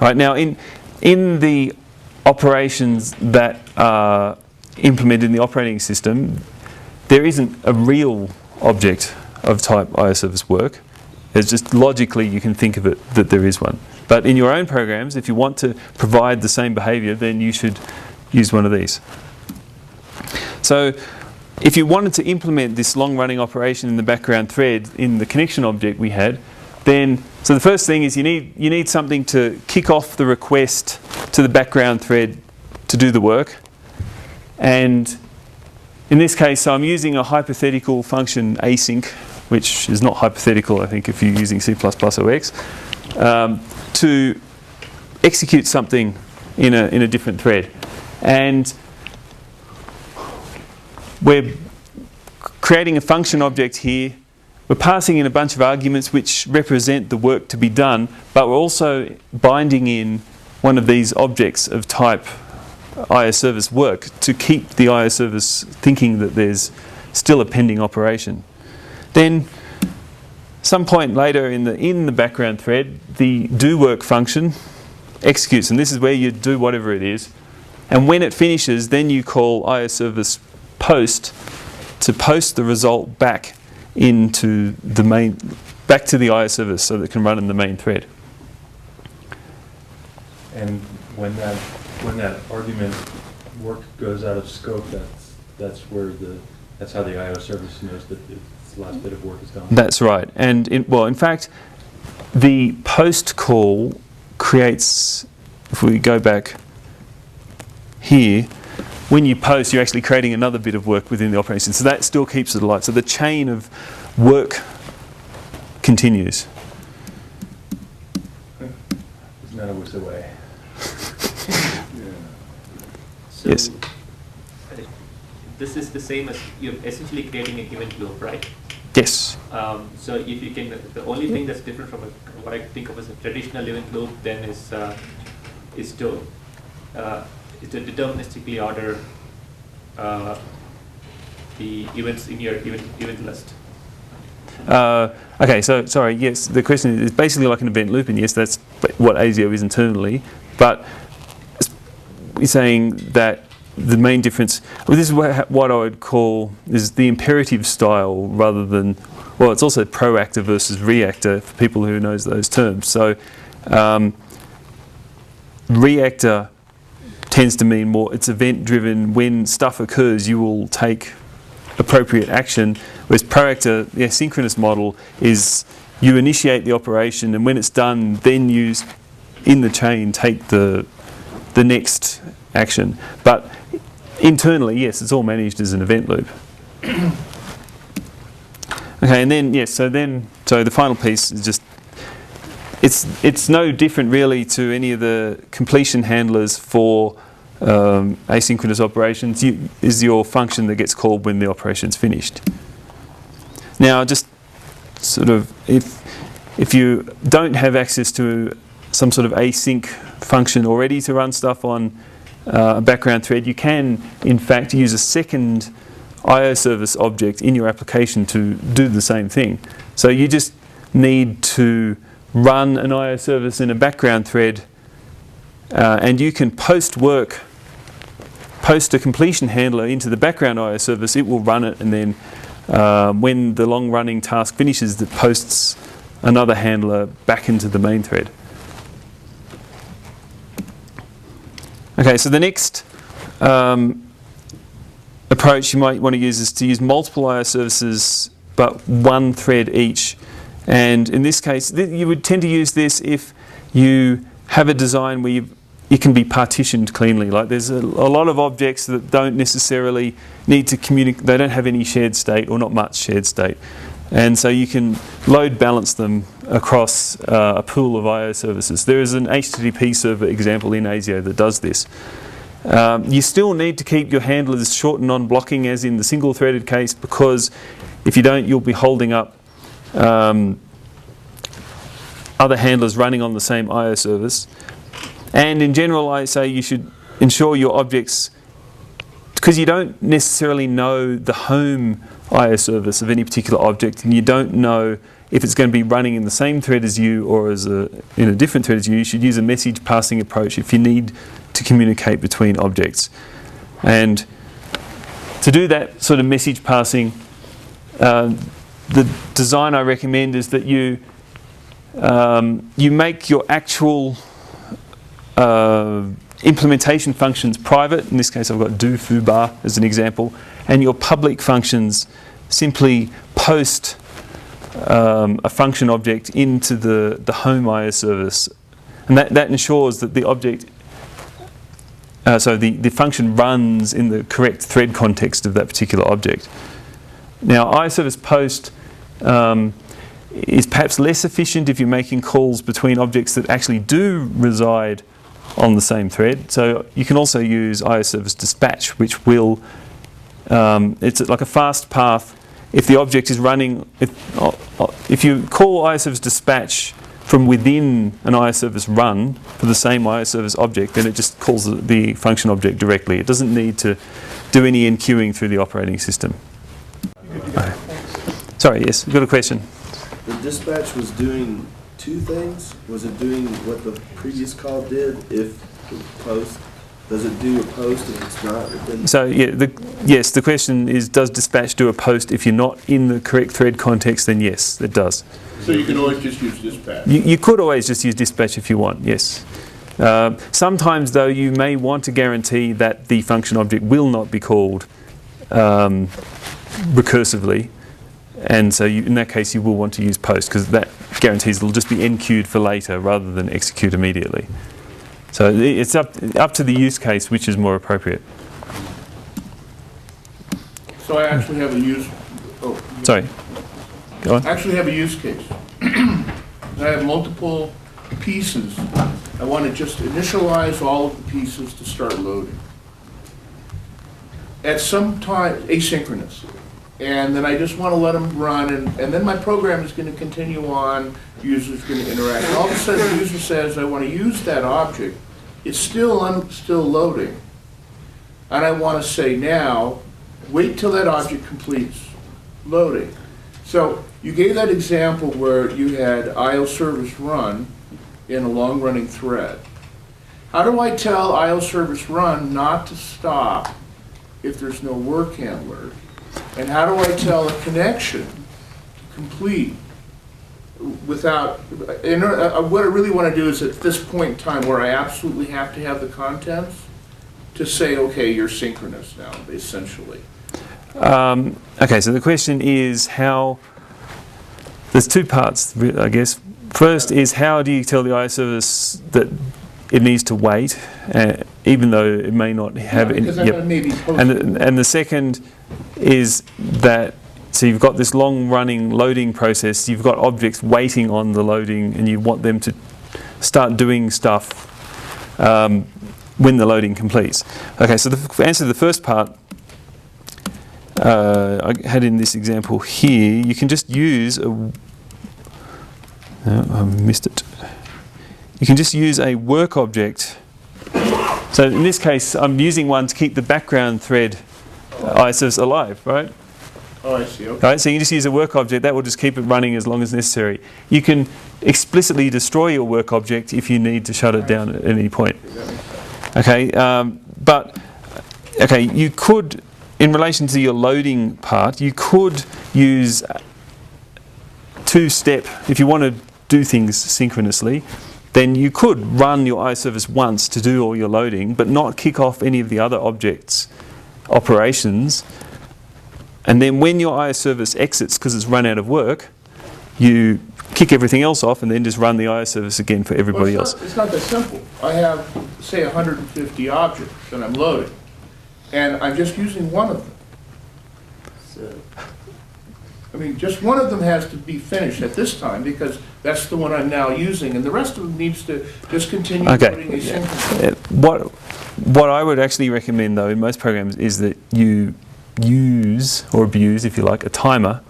Right, now in the operations that are implemented in the operating system, there isn't a real object of type iService work. It's just logically you can think of it that there is one. But in your own programs, if you want to provide the same behavior, then you should use one of these. So if you wanted to implement this long-running operation in the background thread in the connection object we had, then so the first thing is you need something to kick off the request to the background thread to do the work. And in this case, so I'm using a hypothetical function async, which is not hypothetical, I think, if you're using C++ or X, to execute something in a different thread. And we're creating a function object here. We're passing in a bunch of arguments which represent the work to be done, but we're also binding in one of these objects of type iService work to keep the iService thinking that there's still a pending operation. Then, some point later in the background thread, the doWork function executes, and this is where you do whatever it is. And when it finishes, then you call iService post to post the result back into the main, back to the iService so that it can run in the main thread. And when that argument work goes out of scope, that's how the iService knows that its last bit of work is done. That's right. And in fact, the post call creates, if we go back here, when you post, you're actually creating another bit of work within the operating system. So that still keeps it alive. So the chain of work continues. Isn't that always the way? So Yes. This is the same as you're essentially creating an event loop, right? Yes. So if you can, the only thing that's different from what I think of as a traditional event loop then is to deterministically order the events in your event list. Okay, so sorry, yes, the question is basically like an event loop, and yes, that's what ASIO is internally, but you're saying that the main difference, well, this is what I would call is the imperative style rather than, well, it's also proactive versus reactor for people who knows those terms. So reactor tends to mean more, it's event driven. When stuff occurs, you will take appropriate action, whereas proactor, the asynchronous model, is you initiate the operation, and when it's done, then you, in the chain, take the next action. But internally, yes, it's all managed as an event loop. Okay, and then, yes, so the final piece is just, it's no different really to any of the completion handlers for asynchronous operations. Is your function that gets called when the operation's finished. Now, just sort of, if you don't have access to some sort of async function already to run stuff on a background thread, you can, in fact, use a second iService object in your application to do the same thing. So you just need to run an iService in a background thread, and you can post a completion handler into the background iService. It will run it, and then when the long-running task finishes, it posts another handler back into the main thread. Okay, so the next approach you might want to use is to use multiple iServices, but one thread each. And in this case, you would tend to use this if you have a design where it can be partitioned cleanly. Like there's a lot of objects that don't necessarily need to communicate, they don't have any shared state or not much shared state. And so you can load balance them across a pool of I/O services. There is an HTTP server example in ASIO that does this. You still need to keep your handlers short and non-blocking as in the single-threaded case, because if you don't, you'll be holding up other handlers running on the same I/O service. And in general, I say you should ensure your objects, because you don't necessarily know the home I/O service of any particular object, and you don't know if it's going to be running in the same thread as you or in a different thread as you, you should use a message passing approach if you need to communicate between objects. And to do that sort of message passing, the design I recommend is that you make your actual implementation functions private. In this case, I've got do foobar as an example, and your public functions simply post a function object into the home I/O service, and that ensures that the object, so the function runs in the correct thread context of that particular object. Now, I/O service post is perhaps less efficient if you're making calls between objects that actually do reside on the same thread. So you can also use I/O service dispatch, which will, it's like a fast path. If the object is running, if you call I/O service dispatch from within an I/O service run for the same I/O service object, then it just calls the function object directly. It doesn't need to do any enqueuing through the operating system. Okay. Sorry, yes, you've got a question. The dispatch was doing two things. Was it doing what the previous call did if post? Does it do a post if it's not within? So yeah, yes, the question is, does dispatch do a post if you're not in the correct thread context? Then yes, it does. So you can always just use dispatch? You could always just use dispatch if you want, yes. Sometimes though, you may want to guarantee that the function object will not be called recursively. And so in that case, you will want to use post, because that guarantees it'll just be enqueued for later rather than execute immediately. So it's up to the use case which is more appropriate. So I actually have a use. Oh, sorry. Go on. I actually have a use case. I have multiple pieces. I want to just initialize all of the pieces to start loading. At some time, asynchronous. And then I just want to let them run, and then my program is going to continue on, user's going to interact. And all of a sudden the user says, I want to use that object. It's still loading. And I want to say now, wait till that object completes loading. So you gave that example where you had I/O service run in a long-running thread. How do I tell I/O service run not to stop if there's no work handler? And how do I tell a connection to complete without, what I really want to do is at this point in time where I absolutely have to have the contents to say, okay, you're synchronous now, essentially. Okay, so the question is how, there's two parts, I guess. First is, how do you tell the I/O service that it needs to wait, even though it may not have any. Yep. And the second is that, so you've got this long running loading process, you've got objects waiting on the loading, and you want them to start doing stuff when the loading completes. Okay, so the answer to the first part, I had in this example here, you can just use a, I missed it. You can just use a work object. So in this case, I'm using one to keep the background thread ISOs alive, right? Oh, I see. Okay. Right, so you just use a work object that will just keep it running as long as necessary. You can explicitly destroy your work object if you need to shut it down at any point. Okay, you could, in relation to your loading part, you could use two-step, if you want to do things synchronously, then you could run your I/O service once to do all your loading, but not kick off any of the other objects' operations. And then when your I/O service exits because it's run out of work, you kick everything else off and then just run the IO service again for everybody else. It's not that simple. I have, say, 150 objects that I'm loading, and I'm just using one of them. I mean, just one of them has to be finished at this time because that's the one I'm now using, and the rest of them needs to just continue putting asynchronous. What I would actually recommend, though, in most programs is that you use, or abuse, if you like, a timer,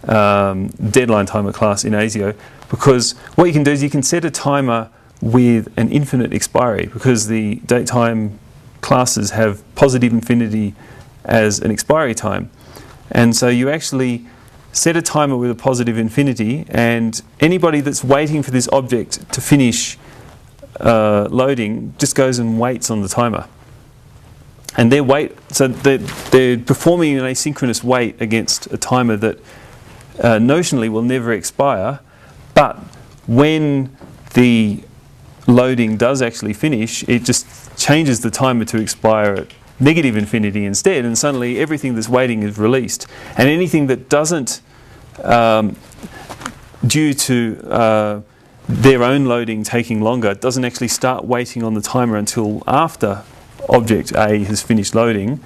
deadline timer class in ASIO, because what you can do is you can set a timer with an infinite expiry, because the date time classes have positive infinity as an expiry time. And so you actually set a timer with a positive infinity, and anybody that's waiting for this object to finish loading just goes and waits on the timer. And they're performing an asynchronous wait against a timer that notionally will never expire, but when the loading does actually finish, it just changes the timer to expire at negative infinity instead, and suddenly everything that's waiting is released. And anything that doesn't, due to their own loading taking longer, doesn't actually start waiting on the timer until after object A has finished loading,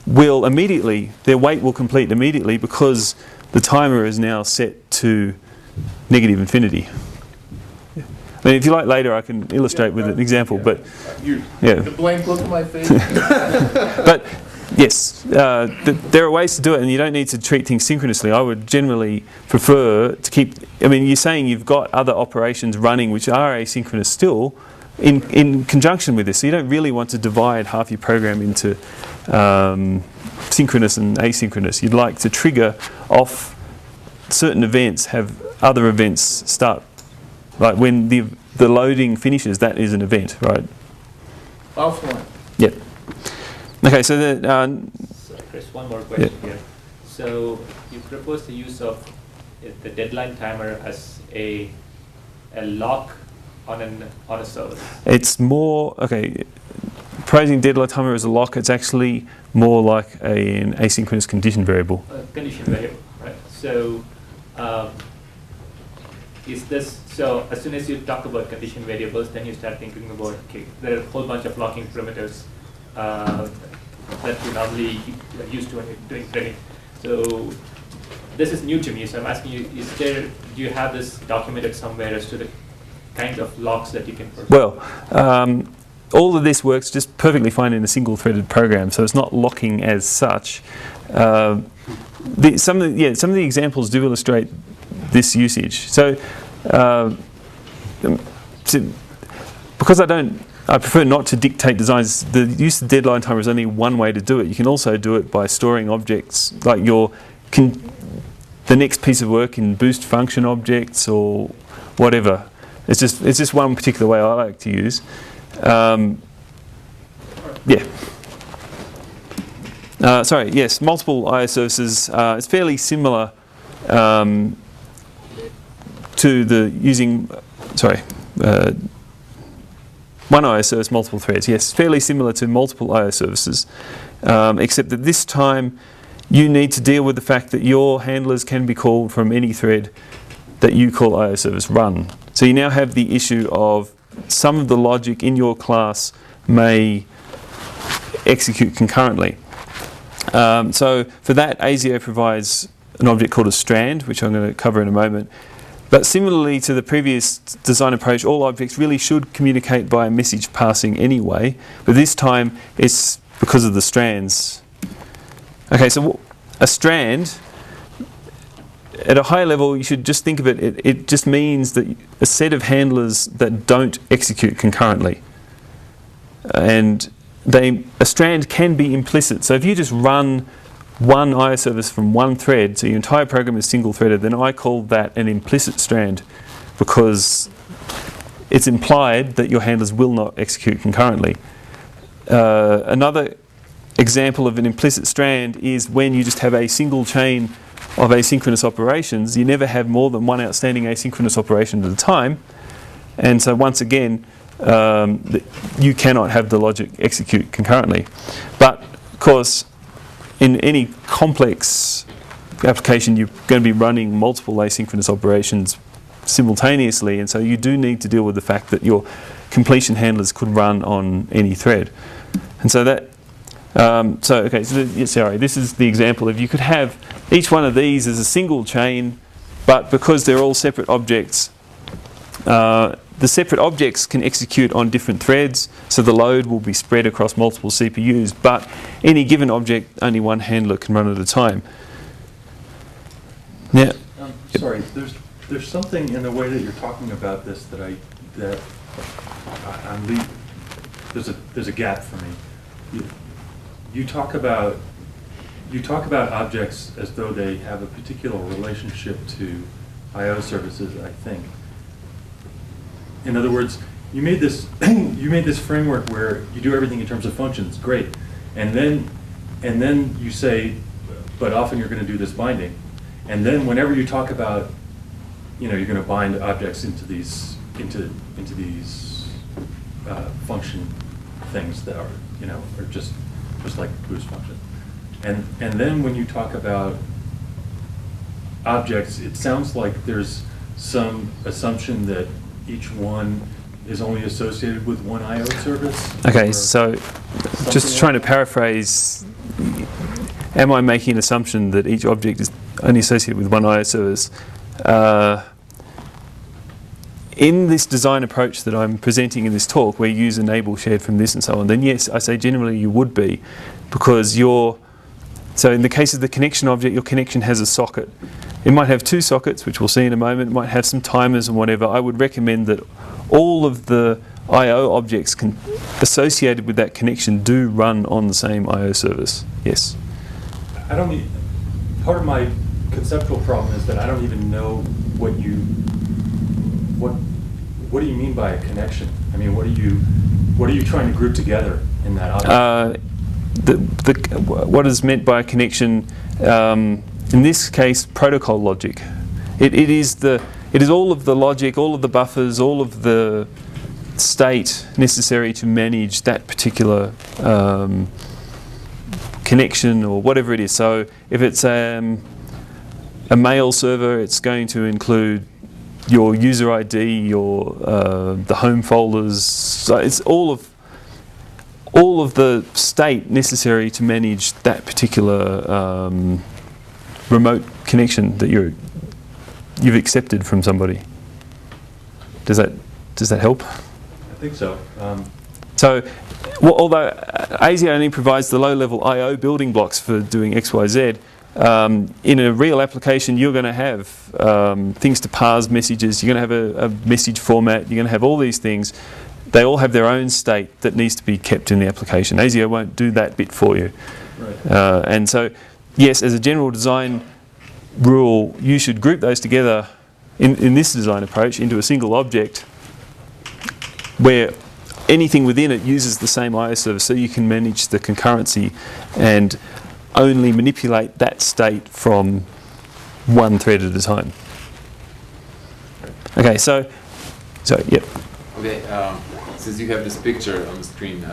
will immediately, their wait will complete immediately because the timer is now set to negative infinity. I mean, if you like later, I can illustrate with an example, but The blank look on my face. But yes, there are ways to do it, and you don't need to treat things synchronously. I would generally prefer to keep. I mean, you're saying you've got other operations running which are asynchronous still, in conjunction with this. So you don't really want to divide half your program into synchronous and asynchronous. You'd like to trigger off certain events, have other events start. Like when the loading finishes, that is an event, right? Offline. Yep. Okay, so So Chris, one more question here. So you propose the use of the deadline timer as a lock on a service. It's more, okay, praising deadline timer as a lock, it's actually more like an asynchronous condition variable. Condition variable, right? So is this, so as soon as you talk about condition variables, then you start thinking about, okay, there are a whole bunch of locking primitives that you normally are used to when you're doing threading. So this is new to me, so I'm asking you, do you have this documented somewhere as to the kind of locks that you can perform? Well, all of this works just perfectly fine in a single threaded program, so it's not locking as such. Some of the examples do illustrate this usage. So, because I prefer not to dictate designs. The use of deadline timer is only one way to do it. You can also do it by storing objects, like the next piece of work in boost function objects or whatever. It's just one particular way I like to use. Sorry. Yes, multiple IO services. It's fairly similar to the using. One IO service, multiple threads. Yes, fairly similar to multiple IO services, except that this time you need to deal with the fact that your handlers can be called from any thread that you call IO service run. So you now have the issue of some of the logic in your class may execute concurrently. So for that, ASIO provides an object called a strand, which I'm going to cover in a moment. But similarly to the previous design approach, all objects really should communicate by message passing anyway, but this time it's because of the strands. Okay, so a strand, at a high level, you should just think of it, it just means that a set of handlers that don't execute concurrently. And a strand can be implicit. So if you just run one IO service from one thread, so your entire program is single threaded, then I call that an implicit strand because it's implied that your handlers will not execute concurrently. Another example of an implicit strand is when you just have a single chain of asynchronous operations. You never have more than one outstanding asynchronous operation at a time, and so once again you cannot have the logic execute concurrently. But of course, in any complex application, you're going to be running multiple asynchronous operations simultaneously, and so you do need to deal with the fact that your completion handlers could run on any thread. And so that, sorry, this is the example of you could have each one of these as a single chain, but because they're all separate objects, the separate objects can execute on different threads, so the load will be spread across multiple CPUs, but any given object, only one handler can run at a time. Now, Sorry, there's something in the way that you're talking about this that there's a gap for me. You talk about objects as though they have a particular relationship to I/O services, I think. In other words, you made this framework where you do everything in terms of functions, great, and then you say, but often you're going to do this binding, and then whenever you talk about, you're going to bind objects into these function things that are are just like boost function, and then when you talk about objects, it sounds like there's some assumption that each one is only associated with one I/O service? Okay, so just trying to paraphrase, am I making an assumption that each object is only associated with one I/O service? In this design approach that I'm presenting in this talk, where you use enable, shared from this and so on, then yes, I say generally you would be, because so in the case of the connection object, your connection has a socket. It might have two sockets, which we'll see in a moment. It might have some timers and whatever. I would recommend that all of the I/O objects associated with that connection do run on the same I/O service. Yes? Part of my conceptual problem is that I don't even know what do you mean by a connection? I mean, what are you trying to group together in that object? What is meant by a connection, in this case, protocol logic. It is all of the logic, all of the buffers, all of the state necessary to manage that particular connection or whatever it is. So if it's a mail server, it's going to include your user ID, the home folders. So it's all of the state necessary to manage that particular remote connection that you've accepted from somebody. Does that help? I think so. Although ASIO only provides the low-level I/O building blocks for doing XYZ, in a real application you're going to have things to parse messages, you're going to have a message format, you're going to have all these things. They all have their own state that needs to be kept in the application. ASIO won't do that bit for you. Right. And so, yes, as a general design rule, you should group those together in this design approach into a single object where anything within it uses the same I/O service, so you can manage the concurrency and only manipulate that state from one thread at a time. Okay, so yep. Okay, since you have this picture on the screen,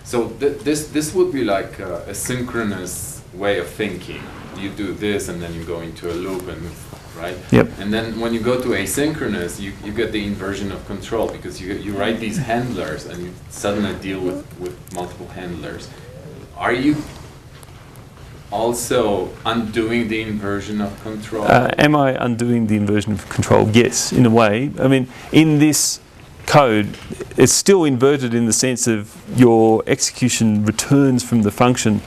so this would be like a synchronous way of thinking. You do this and then you go into a loop, and right? Yep. And then when you go to asynchronous, you get the inversion of control, because you write these handlers and you suddenly deal with multiple handlers. Are you also undoing the inversion of control? Am I undoing the inversion of control? Yes, in a way. I mean, in this code, it's still inverted in the sense of your execution returns from the function,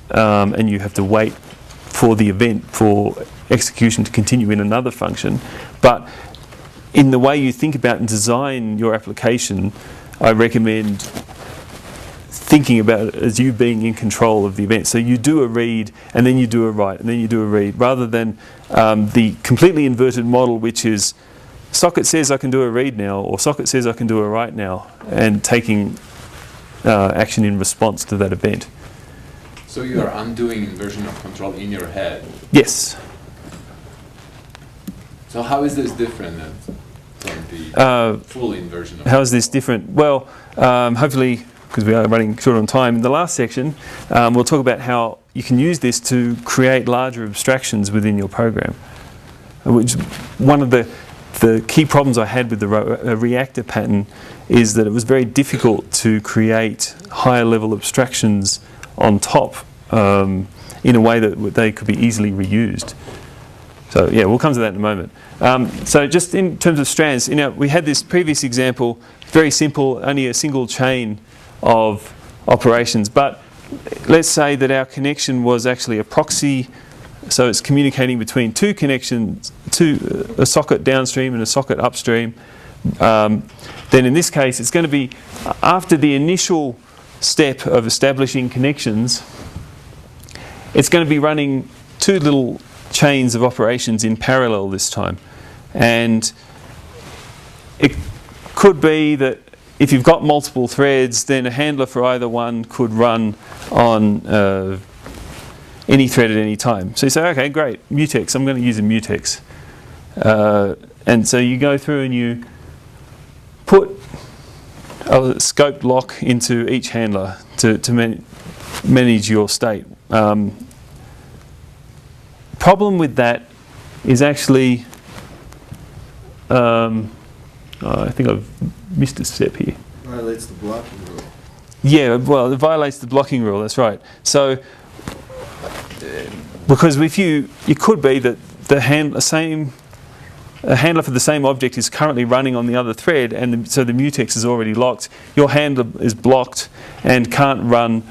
and you have to wait for the event for execution to continue in another function. But in the way you think about and design your application, I recommend thinking about it as you being in control of the event. So you do a read, and then you do a write, and then you do a read, rather than the completely inverted model, which is socket says I can do a read now, or socket says I can do a write now, and taking action in response to that event. So you are undoing inversion of control in your head? Yes. So how is this different then from the full inversion of control? How is this different? Well, hopefully, because we are running short on time, in the last section, we'll talk about how you can use this to create larger abstractions within your program. which one of the key problems I had with the reactor pattern is that it was very difficult to create higher level abstractions on top in a way that they could be easily reused. So yeah, we'll come to that in a moment. So just in terms of strands, we had this previous example, very simple, only a single chain of operations, but let's say that our connection was actually a proxy, so it's communicating between two connections, a socket downstream and a socket upstream. Then in this case, it's going to be after the initial step of establishing connections, it's going to be running two little chains of operations in parallel this time. And it could be that if you've got multiple threads, then a handler for either one could run on any thread at any time. So you say, okay, great, mutex, I'm going to use a mutex. And so you go through and you put a scoped lock into each handler to manage your state. Problem with that is actually, I think I've missed a step here. Violates the blocking rule. Yeah, well, it violates the blocking rule, that's right. So, because if it could be that a handler for the same object is currently running on the other thread, and so the mutex is already locked. Your handler is blocked and can't run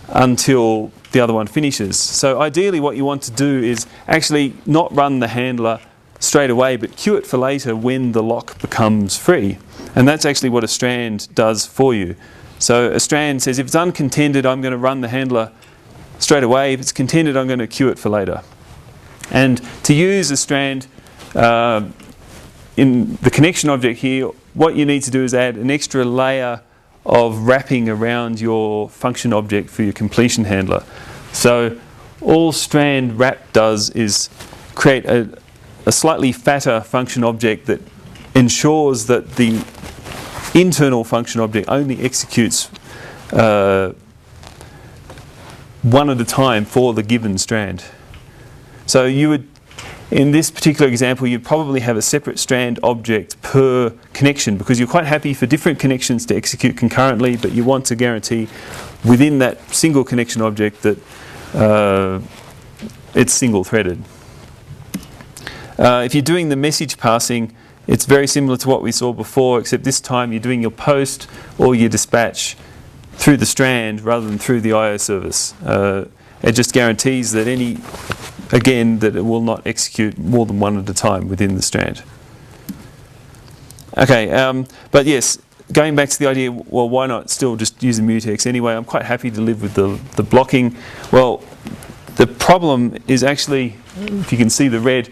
until the other one finishes. So ideally what you want to do is actually not run the handler straight away, but queue it for later when the lock becomes free. And that's actually what a strand does for you. So a strand says, if it's uncontended, I'm going to run the handler straight away. If it's contended, I'm going to queue it for later. And to use a strand in the connection object here, what you need to do is add an extra layer of wrapping around your function object for your completion handler. So all strand wrap does is create a slightly fatter function object that ensures that the internal function object only executes one at a time for the given strand. So you would, in this particular example, you'd probably have a separate strand object per connection, because you're quite happy for different connections to execute concurrently, but you want to guarantee within that single connection object that it's single-threaded. If you're doing the message passing, it's very similar to what we saw before, except this time you're doing your post or your dispatch through the strand rather than through the I/O service. It just guarantees that that it will not execute more than one at a time within the strand. Okay, but yes, going back to the idea, well, why not still just use a mutex anyway? I'm quite happy to live with the blocking. Well, the problem is actually, if you can see the red,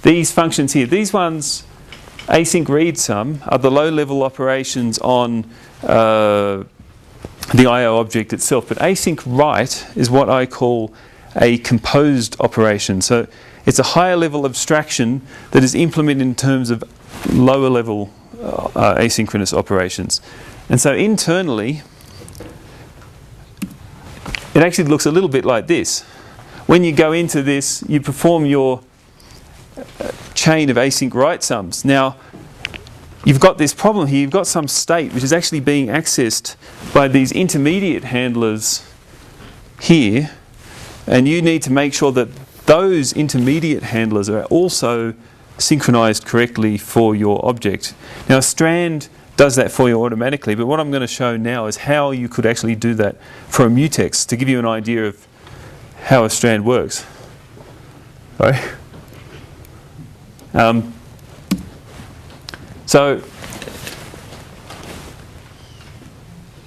these functions here, these ones, async read sum, are the low-level operations on the I/O object itself, but async write is what I call a composed operation. So it's a higher level abstraction that is implemented in terms of lower level asynchronous operations. And so internally, it actually looks a little bit like this. When you go into this, you perform your chain of async write sums. Now, you've got this problem here. You've got some state which is actually being accessed by these intermediate handlers here, and you need to make sure that those intermediate handlers are also synchronized correctly for your object. Now, a strand does that for you automatically, but what I'm going to show now is how you could actually do that for a mutex to give you an idea of how a strand works. Sorry. So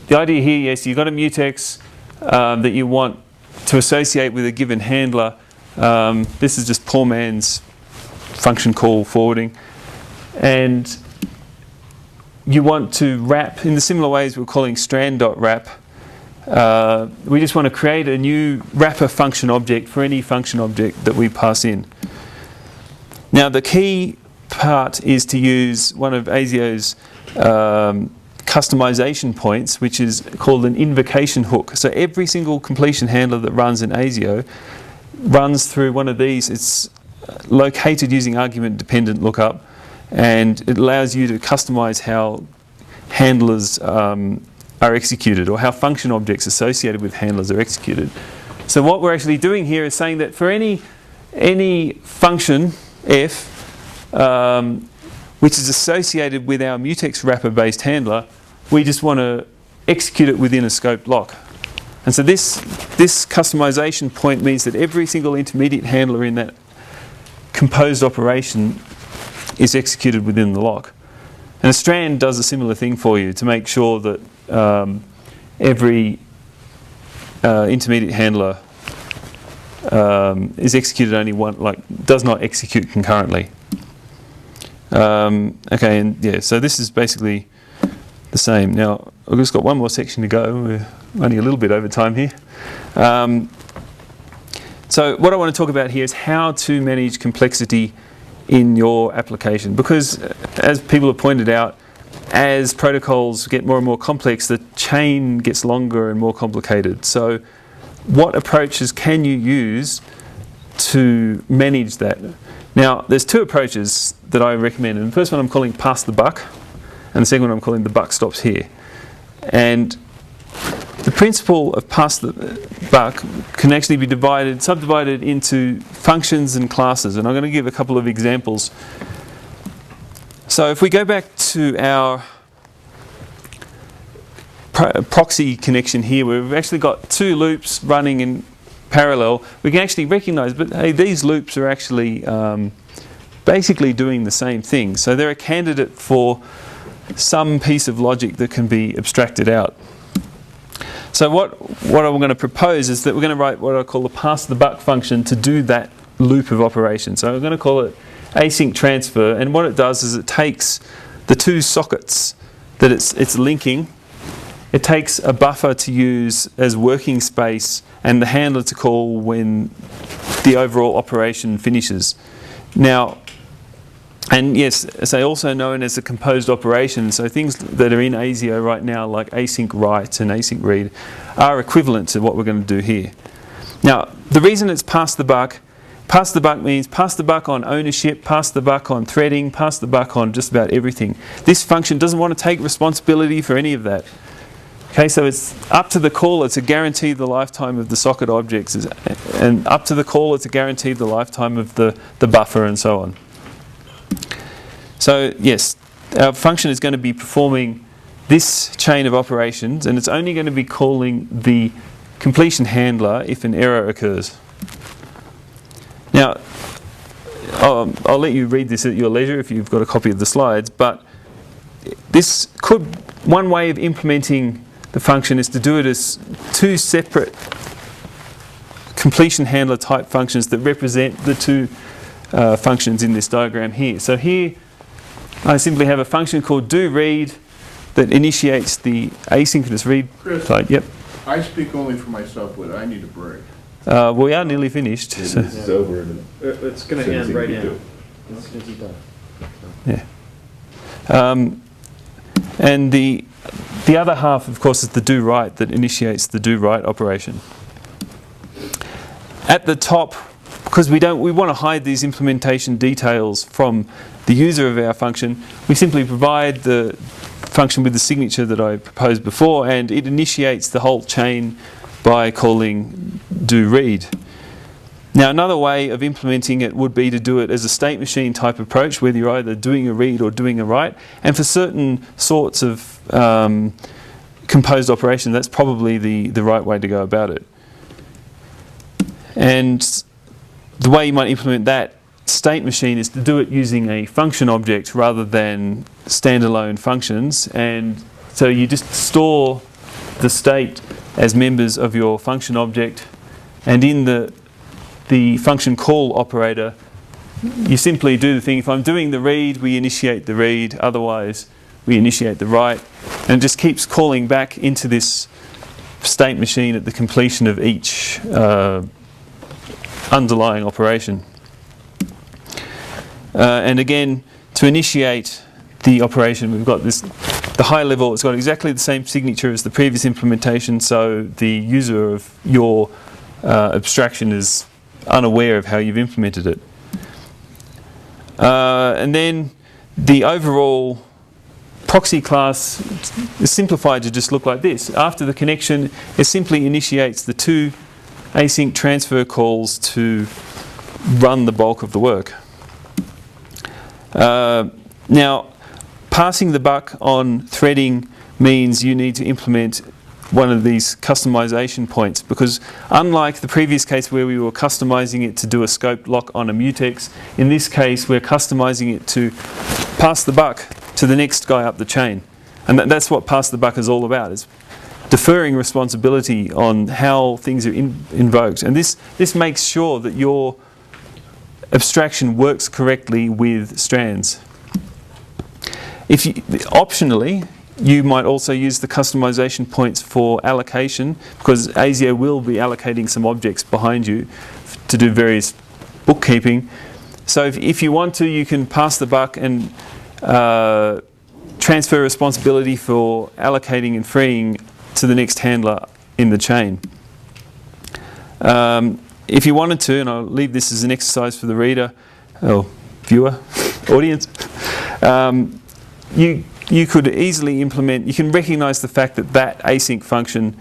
the idea here, yes, you've got a mutex that you want to associate with a given handler. This is just poor man's function call forwarding. And you want to wrap in the similar ways we're calling strand.wrap. We just want to create a new wrapper function object for any function object that we pass in. Now the key part is to use one of ASIO's customization points, which is called an invocation hook. So every single completion handler that runs in ASIO runs through one of these. It's located using argument-dependent lookup, and it allows you to customize how handlers are executed, or how function objects associated with handlers are executed. So what we're actually doing here is saying that for any function f which is associated with our mutex wrapper-based handler, we just want to execute it within a scoped lock. And so this customization point means that every single intermediate handler in that composed operation is executed within the lock. And a strand does a similar thing for you to make sure that every intermediate handler is executed only one, does not execute concurrently. Okay, and yeah, so this is basically the same. Now, I've just got one more section to go. We're running a little bit over time here. So what I want to talk about here is how to manage complexity in your application, because as people have pointed out, as protocols get more and more complex, the chain gets longer and more complicated. So what approaches can you use to manage that? Now, there's two approaches that I recommend, and the first one I'm calling pass the buck, and the second one I'm calling the buck stops here. And the principle of pass the buck can actually be subdivided into functions and classes, and I'm going to give a couple of examples. So if we go back to our proxy connection here, where we've actually got two loops running in parallel, we can actually recognize, but hey, these loops are actually basically doing the same thing. So they're a candidate for some piece of logic that can be abstracted out. So what I'm going to propose is that we're going to write what I call the pass the buck function to do that loop of operation. So I'm going to call it async transfer, and what it does is it takes the two sockets that it's linking, it takes a buffer to use as working space and the handler to call when the overall operation finishes. Now, and yes, as I also known as a composed operation, so things that are in ASIO right now, like async write and async read, are equivalent to what we're going to do here. Now, the reason it's pass the buck means pass the buck on ownership, pass the buck on threading, pass the buck on just about everything. This function doesn't want to take responsibility for any of that. Okay, so it's up to the caller to guarantee the lifetime of the socket objects, and up to the caller to guarantee the lifetime of the buffer and so on. So yes, our function is going to be performing this chain of operations, and it's only going to be calling the completion handler if an error occurs. Now, I'll let you read this at your leisure if you've got a copy of the slides, but one way of implementing the function is to do it as two separate completion handler type functions that represent the two functions in this diagram here. So here I simply have a function called doRead that initiates the asynchronous read type. Yep. I speak only for myself, but I need a break. We are nearly finished. Yeah, So. this is over. It's going to end right now. As soon as you're done. Yeah. And the other half, of course, is the do write that initiates the do write operation. At the top, because we want to hide these implementation details from the user of our function, we simply provide the function with the signature that I proposed before, and it initiates the whole chain by calling doRead. Now, another way of implementing it would be to do it as a state machine type approach, whether you're either doing a read or doing a write. And for certain sorts of composed operation, that's probably the right way to go about it. And the way you might implement that state machine is to do it using a function object rather than standalone functions. And so you just store the state as members of your function object, and in the function call operator, you simply do the thing. If I'm doing the read, we initiate the read, otherwise we initiate the write, and it just keeps calling back into this state machine at the completion of each underlying operation. And again, to initiate the operation, we've got the high level, it's got exactly the same signature as the previous implementation, so the user of your abstraction is unaware of how you've implemented it. And then the overall proxy class is simplified to just look like this. After the connection, it simply initiates the 2 async transfer calls to run the bulk of the work. Now, passing the buck on threading means you need to implement one of these customization points, because unlike the previous case where we were customizing it to do a scope lock on a mutex, in this case we're customizing it to pass the buck to the next guy up the chain. And that's what pass the buck is all about, is deferring responsibility on how things are invoked. And this makes sure that your abstraction works correctly with strands. If you, optionally, you might also use the customization points for allocation, because ASIO will be allocating some objects behind you to do various bookkeeping. So if you want to, you can pass the buck and transfer responsibility for allocating and freeing to the next handler in the chain. If you wanted to, and I'll leave this as an exercise for the reader, or viewer, audience, you could easily implement, you can recognize the fact that that async function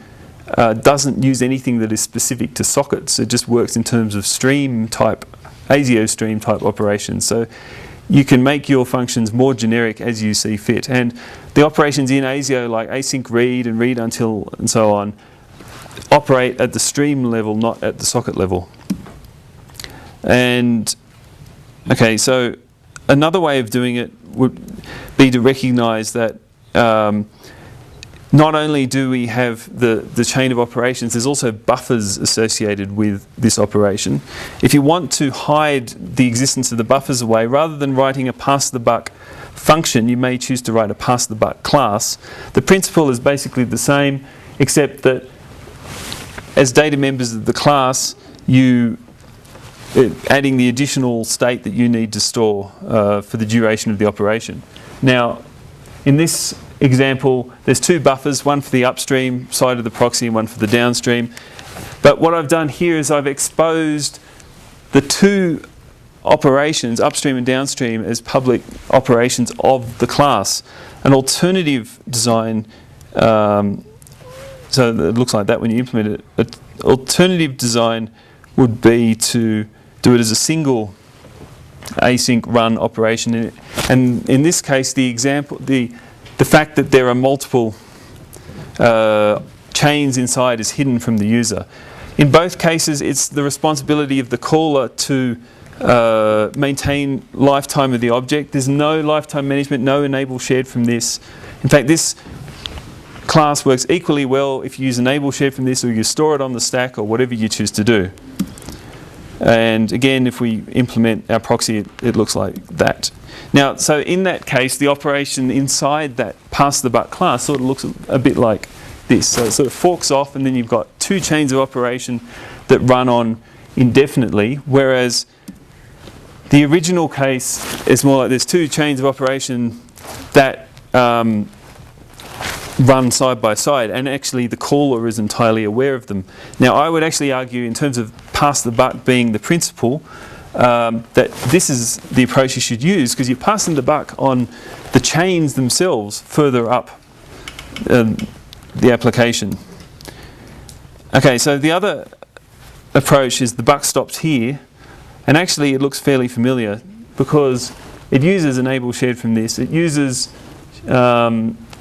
doesn't use anything that is specific to sockets. It just works in terms of stream type, ASIO stream type operations. So you can make your functions more generic as you see fit. And the operations in ASIO, like async read and read until and so on, operate at the stream level, not at the socket level. And okay, so another way of doing it would be to recognize that not only do we have the chain of operations, there's also buffers associated with this operation. If you want to hide the existence of the buffers away, rather than writing a pass the buck function, you may choose to write a pass the buck class. The principle is basically the same, except that as data members of the class, you adding the additional state that you need to store for the duration of the operation. Now, in this example, there's 2 buffers, one for the upstream side of the proxy and one for the downstream. But what I've done here is I've exposed the 2 operations, upstream and downstream, as public operations of the class. An alternative design, so it looks like that when you implement it. An alternative design would be to do it as a single async run operation. And in this case, the example, the fact that there are multiple chains inside is hidden from the user. In both cases, it's the responsibility of the caller to maintain lifetime of the object. There's no lifetime management, no enable shared from this. In fact, this class works equally well if you use enable shared from this, or you store it on the stack, or whatever you choose to do. And again, if we implement our proxy, it looks like that. Now, so in that case, the operation inside that pass the buck class sort of looks a bit like this. So it sort of forks off, and then you've got 2 chains of operation that run on indefinitely, whereas the original case is more like there's 2 chains of operation that run side by side, and actually the caller is entirely aware of them. Now, I would actually argue, in terms of pass the buck being the principle, that this is the approach you should use, because you're passing the buck on the chains themselves further up the application. Okay, so the other approach is the buck stops here, and actually it looks fairly familiar because it uses enable shared from this. It uses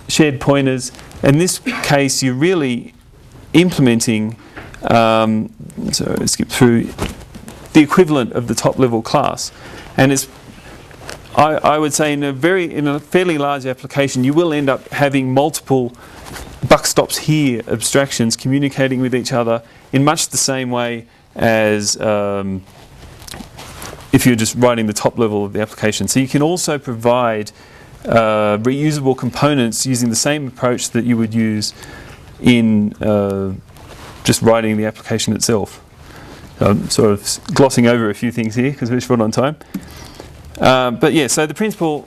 shared pointers. In this case, you're really implementing, so let's skip through, the equivalent of the top level class. And it's, I would say in a fairly large application, you will end up having multiple buck stops here abstractions communicating with each other in much the same way as if you're just writing the top level of the application. So you can also provide reusable components using the same approach that you would use in just writing the application itself. I'm sort of glossing over a few things here because we're short on time. But yeah, so the principle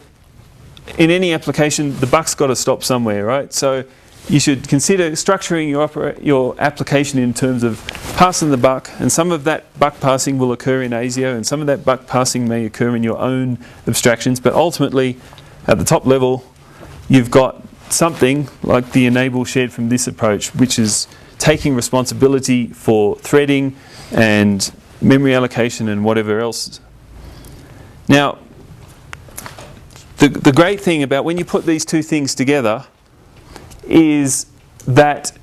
in any application, the buck's got to stop somewhere, right? So you should consider structuring your application in terms of passing the buck, and some of that buck passing will occur in ASIO, and some of that buck passing may occur in your own abstractions, but ultimately, at the top level, you've got something like the enable shared from this approach, which is taking responsibility for threading and memory allocation and whatever else. Now, the great thing about when you put these two things together is that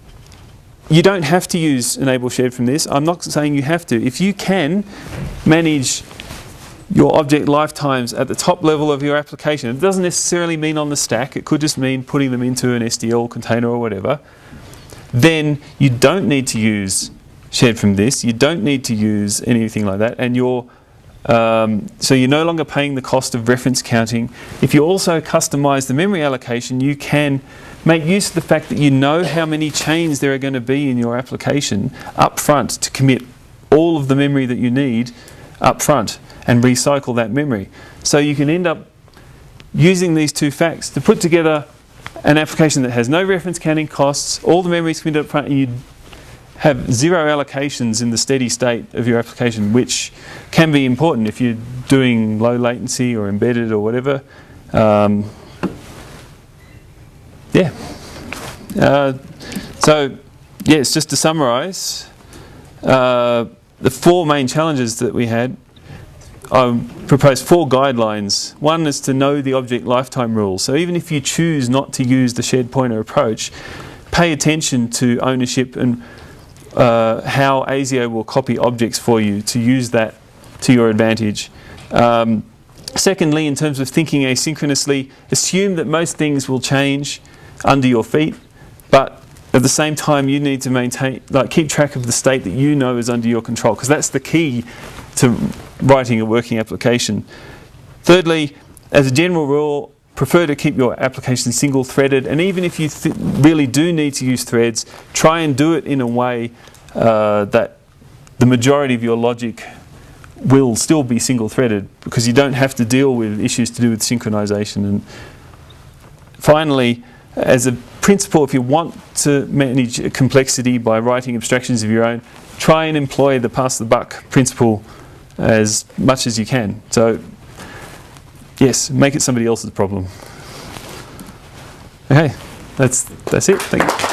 you don't have to use enable shared from this. I'm not saying you have to. If you can manage your object lifetimes at the top level of your application, it doesn't necessarily mean on the stack, it could just mean putting them into an SDL container or whatever, then you don't need to use shared from this, you don't need to use anything like that, and so you're no longer paying the cost of reference counting. If you also customize the memory allocation, you can make use of the fact that you know how many chains there are going to be in your application up front to commit all of the memory that you need up front and recycle that memory. So you can end up using these two facts to put together an application that has no reference counting costs, all the memory is committed up front, and you have zero allocations in the steady state of your application, which can be important if you're doing low latency or embedded or whatever. So yes, just to summarize, the four main challenges that we had, I proposed 4 guidelines. One is to know the object lifetime rules. So even if you choose not to use the shared pointer approach, pay attention to ownership and how ASIO will copy objects for you to use that to your advantage. Secondly, in terms of thinking asynchronously, assume that most things will change under your feet, but at the same time you need to maintain, keep track of the state that you know is under your control, because that's the key to writing a working application. Thirdly, as a general rule, prefer to keep your application single-threaded, and even if you really do need to use threads, try and do it in a way that the majority of your logic will still be single-threaded, because you don't have to deal with issues to do with synchronization. And finally, as a principle, if you want to manage complexity by writing abstractions of your own, try and employ the pass-the-buck principle as much as you can. So yes, make it somebody else's problem. Okay, that's it. Thank you.